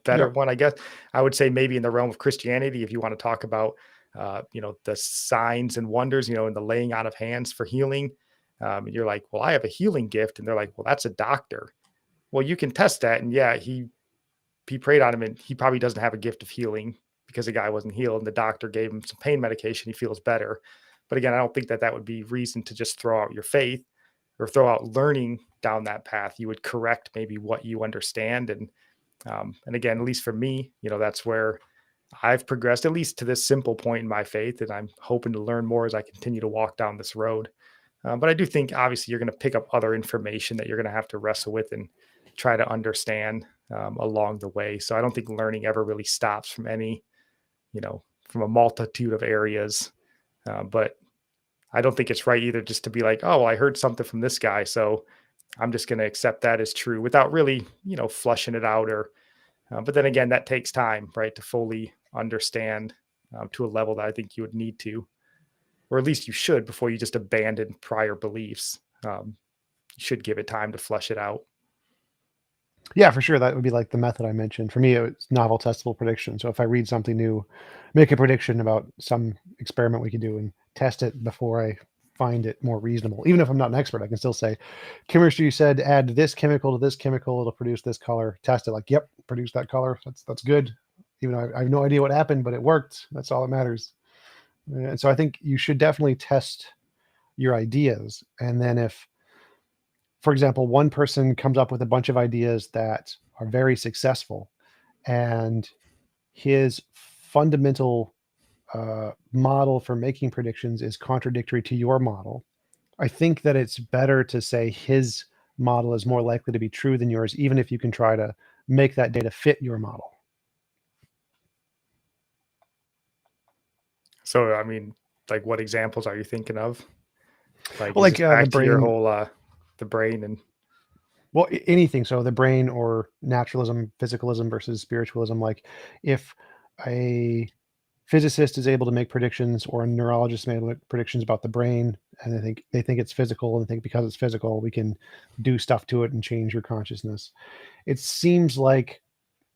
better Yeah. one, I guess. I would say maybe in the realm of Christianity, if you want to talk about, the signs and wonders, and the laying on of hands for healing. And you're like, well, I have a healing gift. And they're like, well, that's a doctor. Well, you can test that. And yeah, he prayed on him and he probably doesn't have a gift of healing because the guy wasn't healed. And the doctor gave him some pain medication. He feels better. But again, I don't think that that would be reason to just throw out your faith or throw out learning down that path. You would correct maybe what you understand. And again, at least for me, that's where I've progressed, at least to this simple point in my faith. And I'm hoping to learn more as I continue to walk down this road. But I do think obviously you're going to pick up other information that you're going to have to wrestle with and try to understand. along the way. So I don't think learning ever really stops from any, from a multitude of areas. But I don't think it's right either just to be like, oh, well, I heard something from this guy, so I'm just going to accept that as true without really, flushing it out. Or, but then again, that takes time, right, to fully understand to a level that I think you would need to, or at least you should, before you just abandon prior beliefs. You should give it time to flush it out. Yeah, for sure. That would be like the method I mentioned. For me, it's novel testable prediction. So if I read something new, make a prediction about some experiment we could do and test it before I find it more reasonable. Even if I'm not an expert, I can still say, chemistry said add this chemical to this chemical, it'll produce this color. Test it, like, yep, produce that color. That's good. Even though I have no idea what happened, but it worked. That's all that matters. And so I think you should definitely test your ideas. And then if, for example, one person comes up with a bunch of ideas that are very successful, and his fundamental model for making predictions is contradictory to your model, I think that it's better to say his model is more likely to be true than yours, even if you can try to make that data fit your model. So, I mean, like, what examples are you thinking of? Like, Well, is like this the back to your brain. whole the brain and Well, anything. So the brain or naturalism, physicalism versus spiritualism. Like if a physicist is able to make predictions, or a neurologist make predictions about the brain, and they think it's physical, and think because it's physical, we can do stuff to it and change your consciousness. It seems like,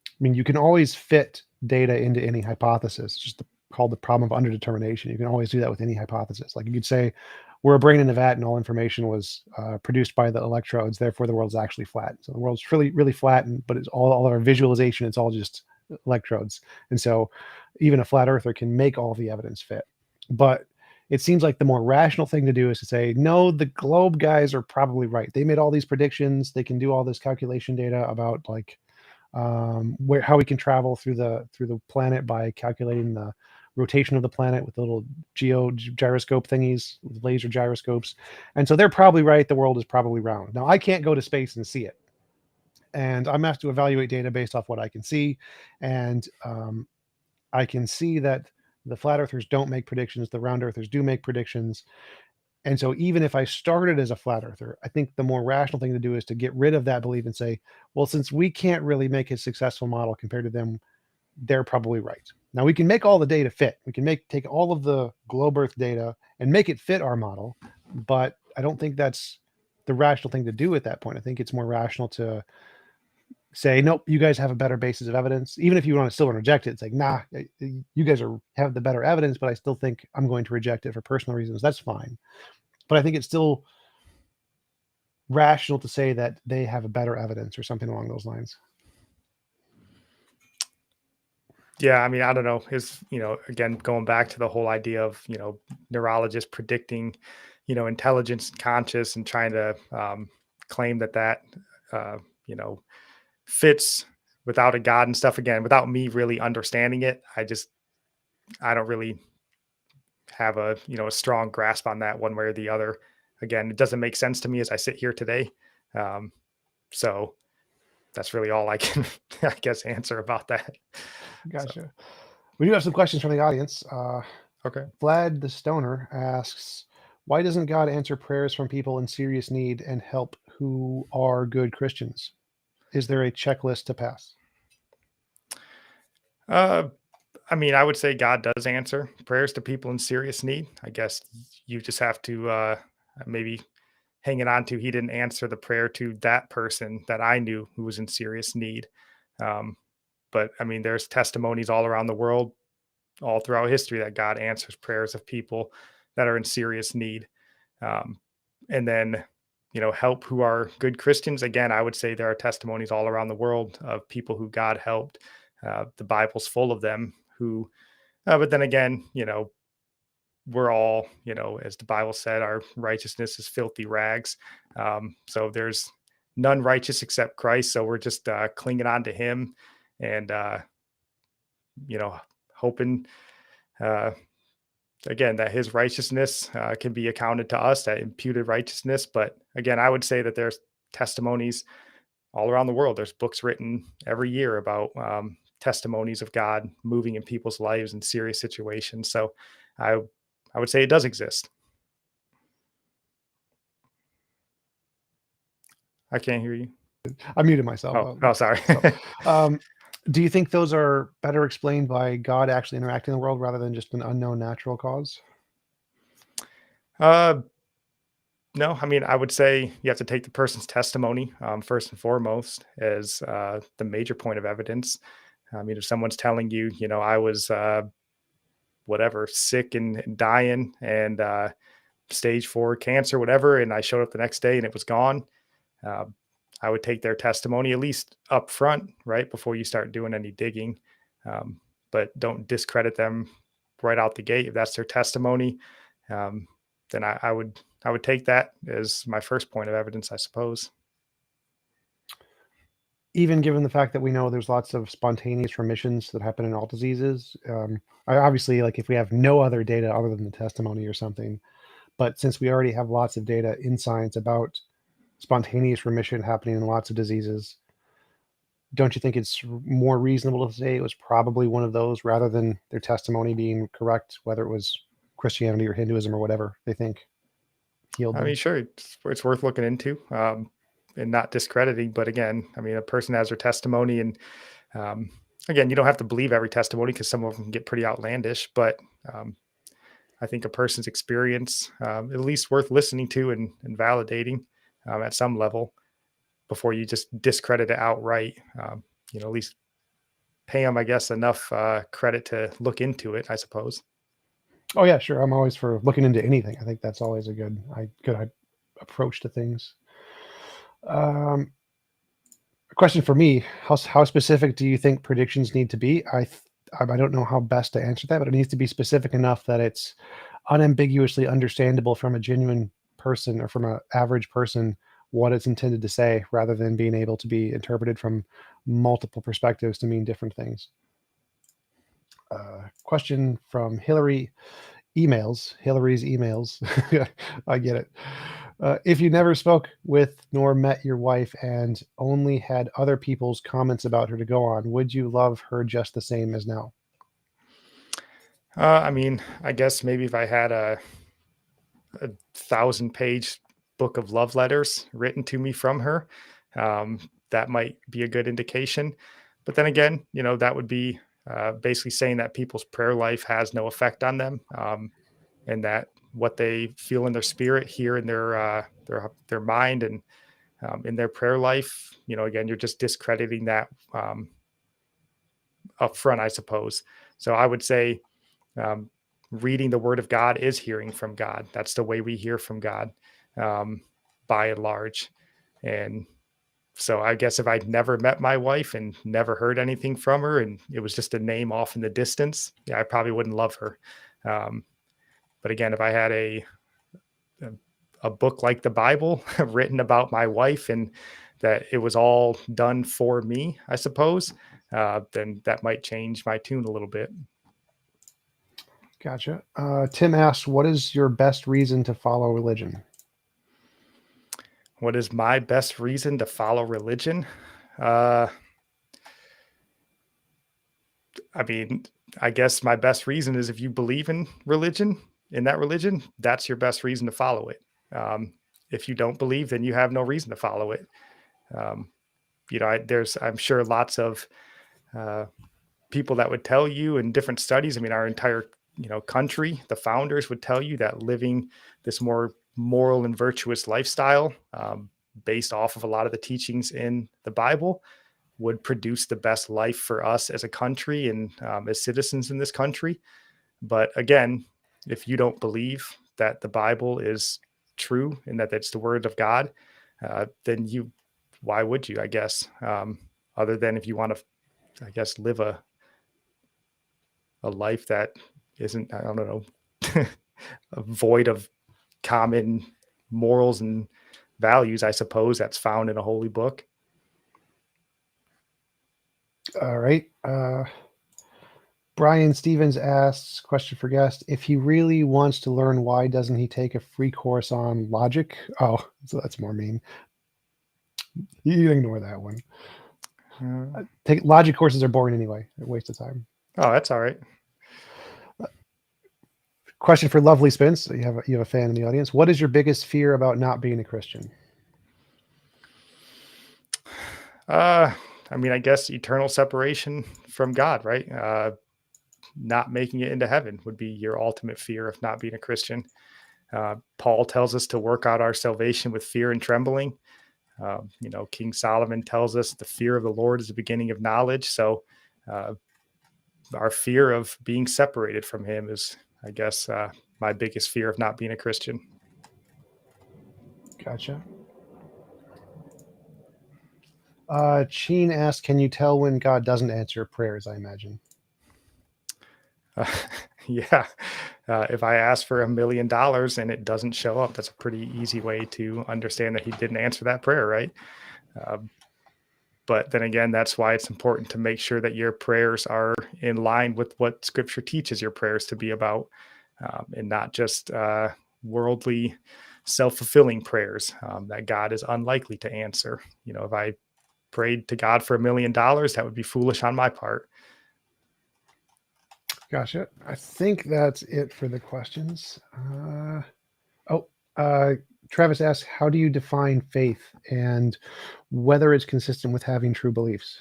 I mean, you can always fit data into any hypothesis. It's just called the problem of underdetermination. You can always do that with any hypothesis. Like you could say, we're a brain in a vat, and all information was produced by the electrodes. Therefore, the world's actually flat. So the world's really, really flat, but it's all our visualization. It's all just electrodes. And so, even a flat earther can make all the evidence fit. But it seems like the more rational thing to do is to say, no, the globe guys are probably right. They made all these predictions. They can do all this calculation data about like how we can travel through the planet by calculating the rotation of the planet with the little gyroscope thingies, with laser gyroscopes. And so they're probably right. The world is probably round. Now I can't go to space and see it, and I'm asked to evaluate data based off what I can see. And I can see that the flat earthers don't make predictions, the round earthers do make predictions. And so even if I started as a flat earther, I think the more rational thing to do is to get rid of that belief and say, well, since we can't really make a successful model compared to them, they're probably right. Now we can make all the data fit. We can take all of the globe earth data and make it fit our model, but I don't think that's the rational thing to do at that point. I think it's more rational to say, nope, you guys have a better basis of evidence. Even if you want to still reject it, it's like, nah, you guys have the better evidence, but I still think I'm going to reject it for personal reasons. That's fine. But I think it's still rational to say that they have a better evidence or something along those lines. yeah, I mean, I don't know. Is, again, going back to the whole idea of, neurologists predicting, intelligence and conscious, and trying to claim that, uh, you know, fits without a God and stuff. Again, without me really understanding it, I don't really have a strong grasp on that one way or the other. Again, it doesn't make sense to me as I sit here today. Um, so that's really all I can, I guess, answer about that. So, Gotcha. We do have some questions from the audience. okay. Vlad the Stoner asks, why doesn't God answer prayers from people in serious need and help who are good Christians? Is there a checklist to pass? Uh, I mean, I would say God does answer prayers to people in serious need. I guess you just have to maybe hang it on to, he didn't answer the prayer to that person that I knew who was in serious need. Um, but I mean, there's testimonies all around the world, all throughout history, that God answers prayers of people that are in serious need. Um, and then, help who are good Christians. Again, I would say there are testimonies all around the world of people who God helped. The Bible's full of them who, but then again, we're all, as the Bible said, our righteousness is filthy rags. So there's none righteous except Christ. So we're just clinging on to him and, hoping, uh, again, that his righteousness can be accounted to us, that imputed righteousness. But again, I would say that there's testimonies all around the world. There's books written every year about testimonies of God moving in people's lives in serious situations. So I I would say it does exist. I can't hear you. I muted myself. Oh, sorry. So, um, do you think those are better explained by God actually interacting in the world rather than just an unknown natural cause? uh, no, I mean, I would say you have to take the person's testimony first and foremost as the major point of evidence. I mean, if someone's telling you, I was whatever, sick and dying and stage 4 cancer, whatever, and I showed up the next day and it was gone. Uh, I would take their testimony at least up front, right, before you start doing any digging. Um, but don't discredit them right out the gate. If that's their testimony, um, then I would take that as my first point of evidence, I suppose. Even given the fact that we know there's lots of spontaneous remissions that happen in all diseases, obviously, like if we have no other data other than the testimony or something, but since we already have lots of data in science about spontaneous remission happening in lots of diseases, don't you think it's more reasonable to say it was probably one of those rather than their testimony being correct, whether it was Christianity or Hinduism or whatever they think healed I mean, them? sure, it's worth looking into and not discrediting. But again, I mean, a person has their testimony, and um, again, you don't have to believe every testimony because some of them can get pretty outlandish. But um, I think a person's experience, at least worth listening to and validating at some level before you just discredit it outright. At least pay them, I guess, enough credit to look into it, I suppose. Oh yeah, sure. I'm always for looking into anything. I think that's always a good approach to things. Um, a question for me: how specific do you think predictions need to be? I don't know how best to answer that, but it needs to be specific enough that it's unambiguously understandable from a genuine person or from an average person what it's intended to say, rather than being able to be interpreted from multiple perspectives to mean different things. Question from Hillary's emails. I get it. If you never spoke with nor met your wife and only had other people's comments about her to go on, would you love her just the same as now? I mean, I guess maybe if I had a 1,000-page book of love letters written to me from her, um, that might be a good indication. But then again, that would be basically saying that people's prayer life has no effect on them, and that what they feel in their spirit, here in their mind, and in their prayer life, again, you're just discrediting that up front, I suppose. So I would say um, reading the word of God is hearing from God. That's the way we hear from God, um, by and large. And so I guess if I'd never met my wife and never heard anything from her, and it was just a name off in the distance, yeah, I probably wouldn't love her. Um, but again, if I had a, a book like the Bible written about my wife, and that it was all done for me, I suppose, then that might change my tune a little bit. Gotcha. Tim asks, what is your best reason to follow religion? What is my best reason to follow religion? Uh, I mean, I guess my best reason is if you believe in that religion, that's your best reason to follow it. Um, if you don't believe, then you have no reason to follow it. Um, I'm sure lots of uh, people that would tell you in different studies. I mean, our entire country, the founders would tell you that living this more moral and virtuous lifestyle, based off of a lot of the teachings in the Bible, would produce the best life for us as a country and as citizens in this country. But again, if you don't believe that the Bible is true and that it's the word of God, then why would you? I guess, other than if you want to, I guess, live a life that isn't, I don't know, void of common morals and values, I suppose, that's found in a holy book. All right. Brian Stevens asks, question for guest, if he really wants to learn, why doesn't he take a free course on logic? Oh, so that's more mean. You can ignore that one. Uh, Take logic courses are boring anyway. A waste of time. oh, that's all right. Question for Lovely Spence. So you have a fan in the audience. What is your biggest fear about not being a Christian? I mean, I guess eternal separation from God, right? Not making it into heaven would be your ultimate fear of not being a Christian. Paul tells us to work out our salvation with fear and trembling. King Solomon tells us the fear of the Lord is the beginning of knowledge. So uh, our fear of being separated from him is, I guess, my biggest fear of not being a Christian. Gotcha. Sheen asks, can you tell when God doesn't answer prayers, I imagine? Uh, yeah. If I ask for $1 million and it doesn't show up, that's a pretty easy way to understand that he didn't answer that prayer, right? But then again, that's why it's important to make sure that your prayers are in line with what Scripture teaches your prayers to be about, and not just worldly, self-fulfilling prayers that God is unlikely to answer. If I prayed to God for $1 million, that would be foolish on my part. Gotcha. I think that's it for the questions. Uh, Travis asks, how do you define faith and whether it's consistent with having true beliefs?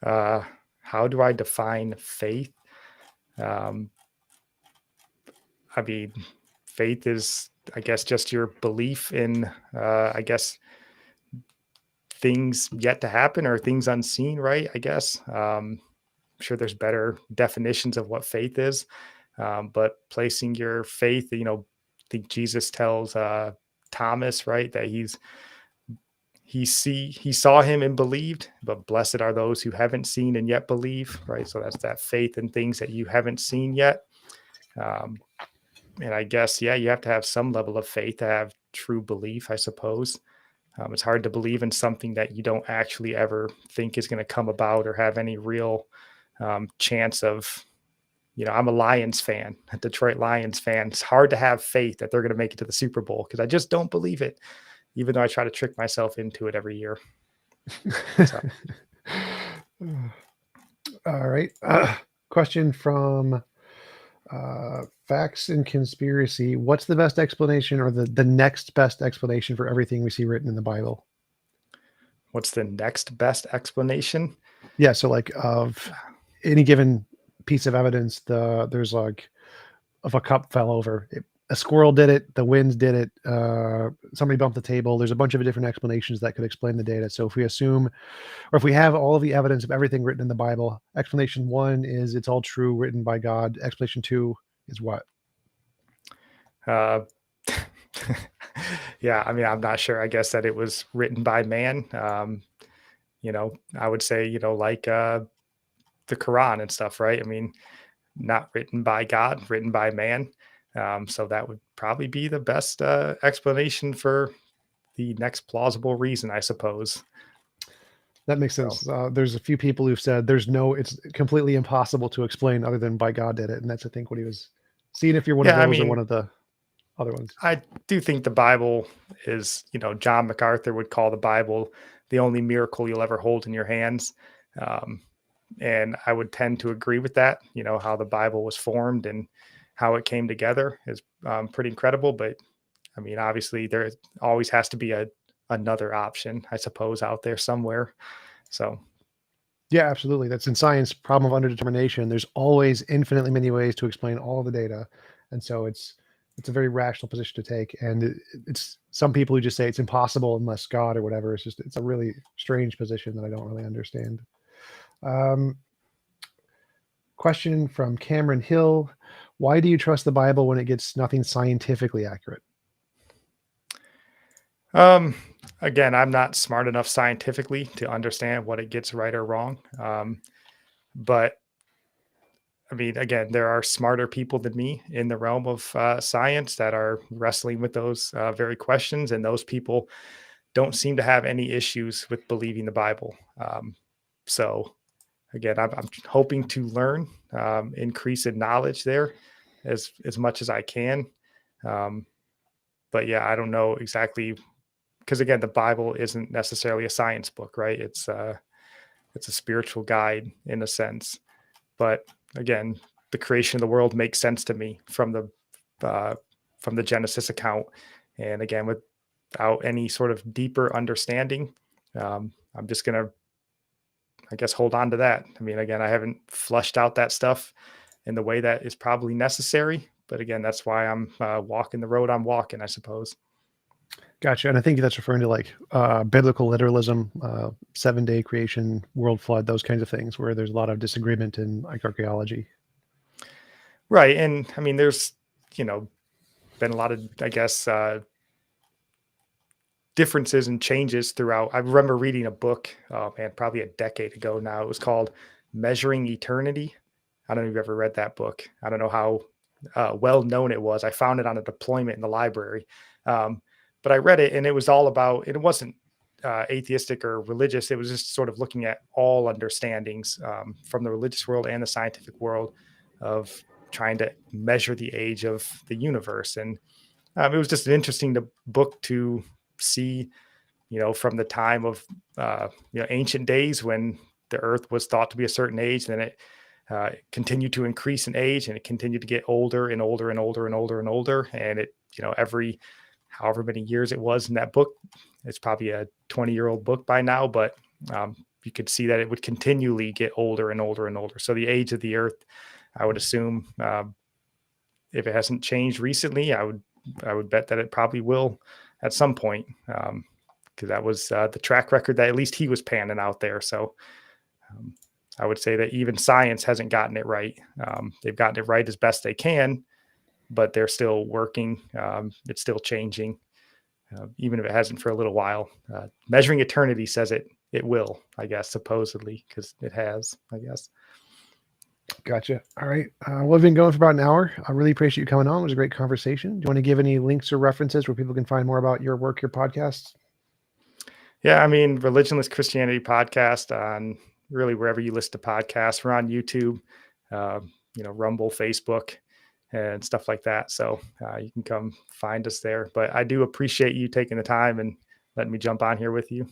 How do I define faith? Um, I mean, faith is, I guess, just your belief in, I guess, things yet to happen or things unseen, right? I guess. I'm sure there's better definitions of what faith is, but placing your faith, I think Jesus tells Thomas, right, that he saw him and believed, but blessed are those who haven't seen and yet believe, right? So that's that faith in things that you haven't seen yet. Um, and I guess, yeah, you have to have some level of faith to have true belief, I suppose. It's hard to believe in something that you don't actually ever think is going to come about or have any real chance of. I'm a Lions fan, a Detroit Lions fan. It's hard to have faith that they're going to make it to the Super Bowl because I just don't believe it, even though I try to trick myself into it every year. So. All right. Question from Facts and Conspiracy. What's the best explanation or the next best explanation for everything we see written in the Bible? What's the next best explanation? Yeah. So like of any given piece of evidence, there's like if a cup fell over, a squirrel did it, the winds did it, somebody bumped the table. There's a bunch of different explanations that could explain the data. So if we assume, or if we have all of the evidence of everything written in the Bible, explanation one is it's all true, written by God. Explanation two is what? Uh, yeah, I mean, I'm not sure. I guess that it was written by man. I would say, like the Quran and stuff, right? I mean, not written by God, written by man. So that would probably be the best explanation for the next plausible reason, I suppose. That makes sense. There's a few people who've said it's completely impossible to explain other than by God did it. And that's, I think, what he was seeing if you're one of Yeah, I those or mean, one of the other ones. I do think the Bible is, John MacArthur would call the Bible the only miracle you'll ever hold in your hands. Um, and I would tend to agree with that. How the Bible was formed and how it came together is pretty incredible. But I mean, obviously, there always has to be another option, I suppose, out there somewhere. So, Yeah, absolutely. That's in science, problem of underdetermination. There's always infinitely many ways to explain all of the data. And so it's a very rational position to take. And it's some people who just say it's impossible unless God or whatever. It's a really strange position that I don't really understand. Question from Cameron Hill. Why do you trust the Bible when it gets nothing scientifically accurate? again, I'm not smart enough scientifically to understand what it gets right or wrong. But I mean, again, there are smarter people than me in the realm of science that are wrestling with those very questions, and those people don't seem to have any issues with believing the Bible. So, again, I'm hoping to learn, increase in knowledge there as much as I can. Um, but yeah, I don't know exactly because again, the Bible isn't necessarily a science book, right? It's a spiritual guide in a sense. But again, the creation of the world makes sense to me uh, from the Genesis account. And again, without any sort of deeper understanding, I'm just gonna, I guess, hold on to that. I mean, again, I haven't flushed out that stuff in the way that is probably necessary. But again, that's why I'm walking the road I'm walking, I suppose. Gotcha. And I think that's referring to like biblical literalism, 7-day creation, world flood, those kinds of things, where there's a lot of disagreement in like archaeology. Right. And I mean, there's, been a lot of, I guess, differences and changes throughout. I remember reading a book, oh man, probably a decade ago now. It was called Measuring Eternity. I don't know if you've ever read that book. I don't know how well known it was. I found it on a deployment in the library. Um, but I read it, and it was all about, it wasn't atheistic or religious. It was just sort of looking at all understandings from the religious world and the scientific world of trying to measure the age of the universe. And it was just an interesting book to see, from the time of, ancient days when the earth was thought to be a certain age, and then it continued to increase in age, and it continued to get older and older and older and older and older. And it, every however many years it was in that book, it's probably a 20-year-old book by now, but you could see that it would continually get older and older and older. So the age of the earth, I would assume, if it hasn't changed recently, I would bet that it probably will at some point, because that was the track record that at least he was panning out there. So I would say that even science hasn't gotten it right. They've gotten it right as best they can, but they're still working. It's still changing, even if it hasn't for a little while. Measuring Eternity says it will, I guess, supposedly, because it has, I guess. Gotcha. All right. Well, we've been going for about an hour. I really appreciate you coming on. It was a great conversation. Do you want to give any links or references where people can find more about your work, your podcasts? Yeah, I mean, Religionless Christianity podcast on really wherever you listen to podcasts. We're on YouTube, Rumble, Facebook, and stuff like that. So you can come find us there. But I do appreciate you taking the time and letting me jump on here with you.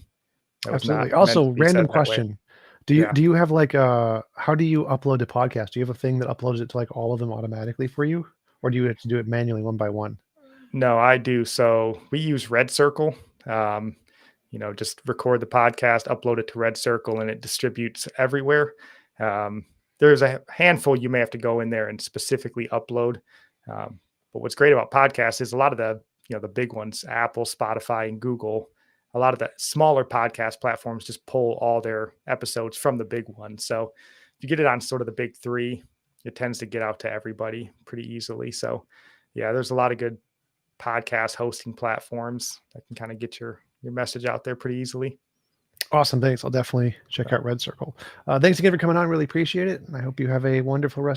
Absolutely. Also, random question. Do you have like how do you upload to podcast? Do you have a thing that uploads it to like all of them automatically for you? Or do you have to do it manually one by one? No, I do. So we use Red Circle. Just record the podcast, upload it to Red Circle, and it distributes everywhere. There's a handful you may have to go in there and specifically upload. But what's great about podcasts is a lot of the big ones, Apple, Spotify, and Google, a lot of the smaller podcast platforms just pull all their episodes from the big ones. So if you get it on sort of the big three, it tends to get out to everybody pretty easily. So yeah, there's a lot of good podcast hosting platforms that can kind of get your message out there pretty easily. Awesome. Thanks. I'll definitely check out Red Circle. Thanks again for coming on. Really appreciate it. And I hope you have a wonderful rest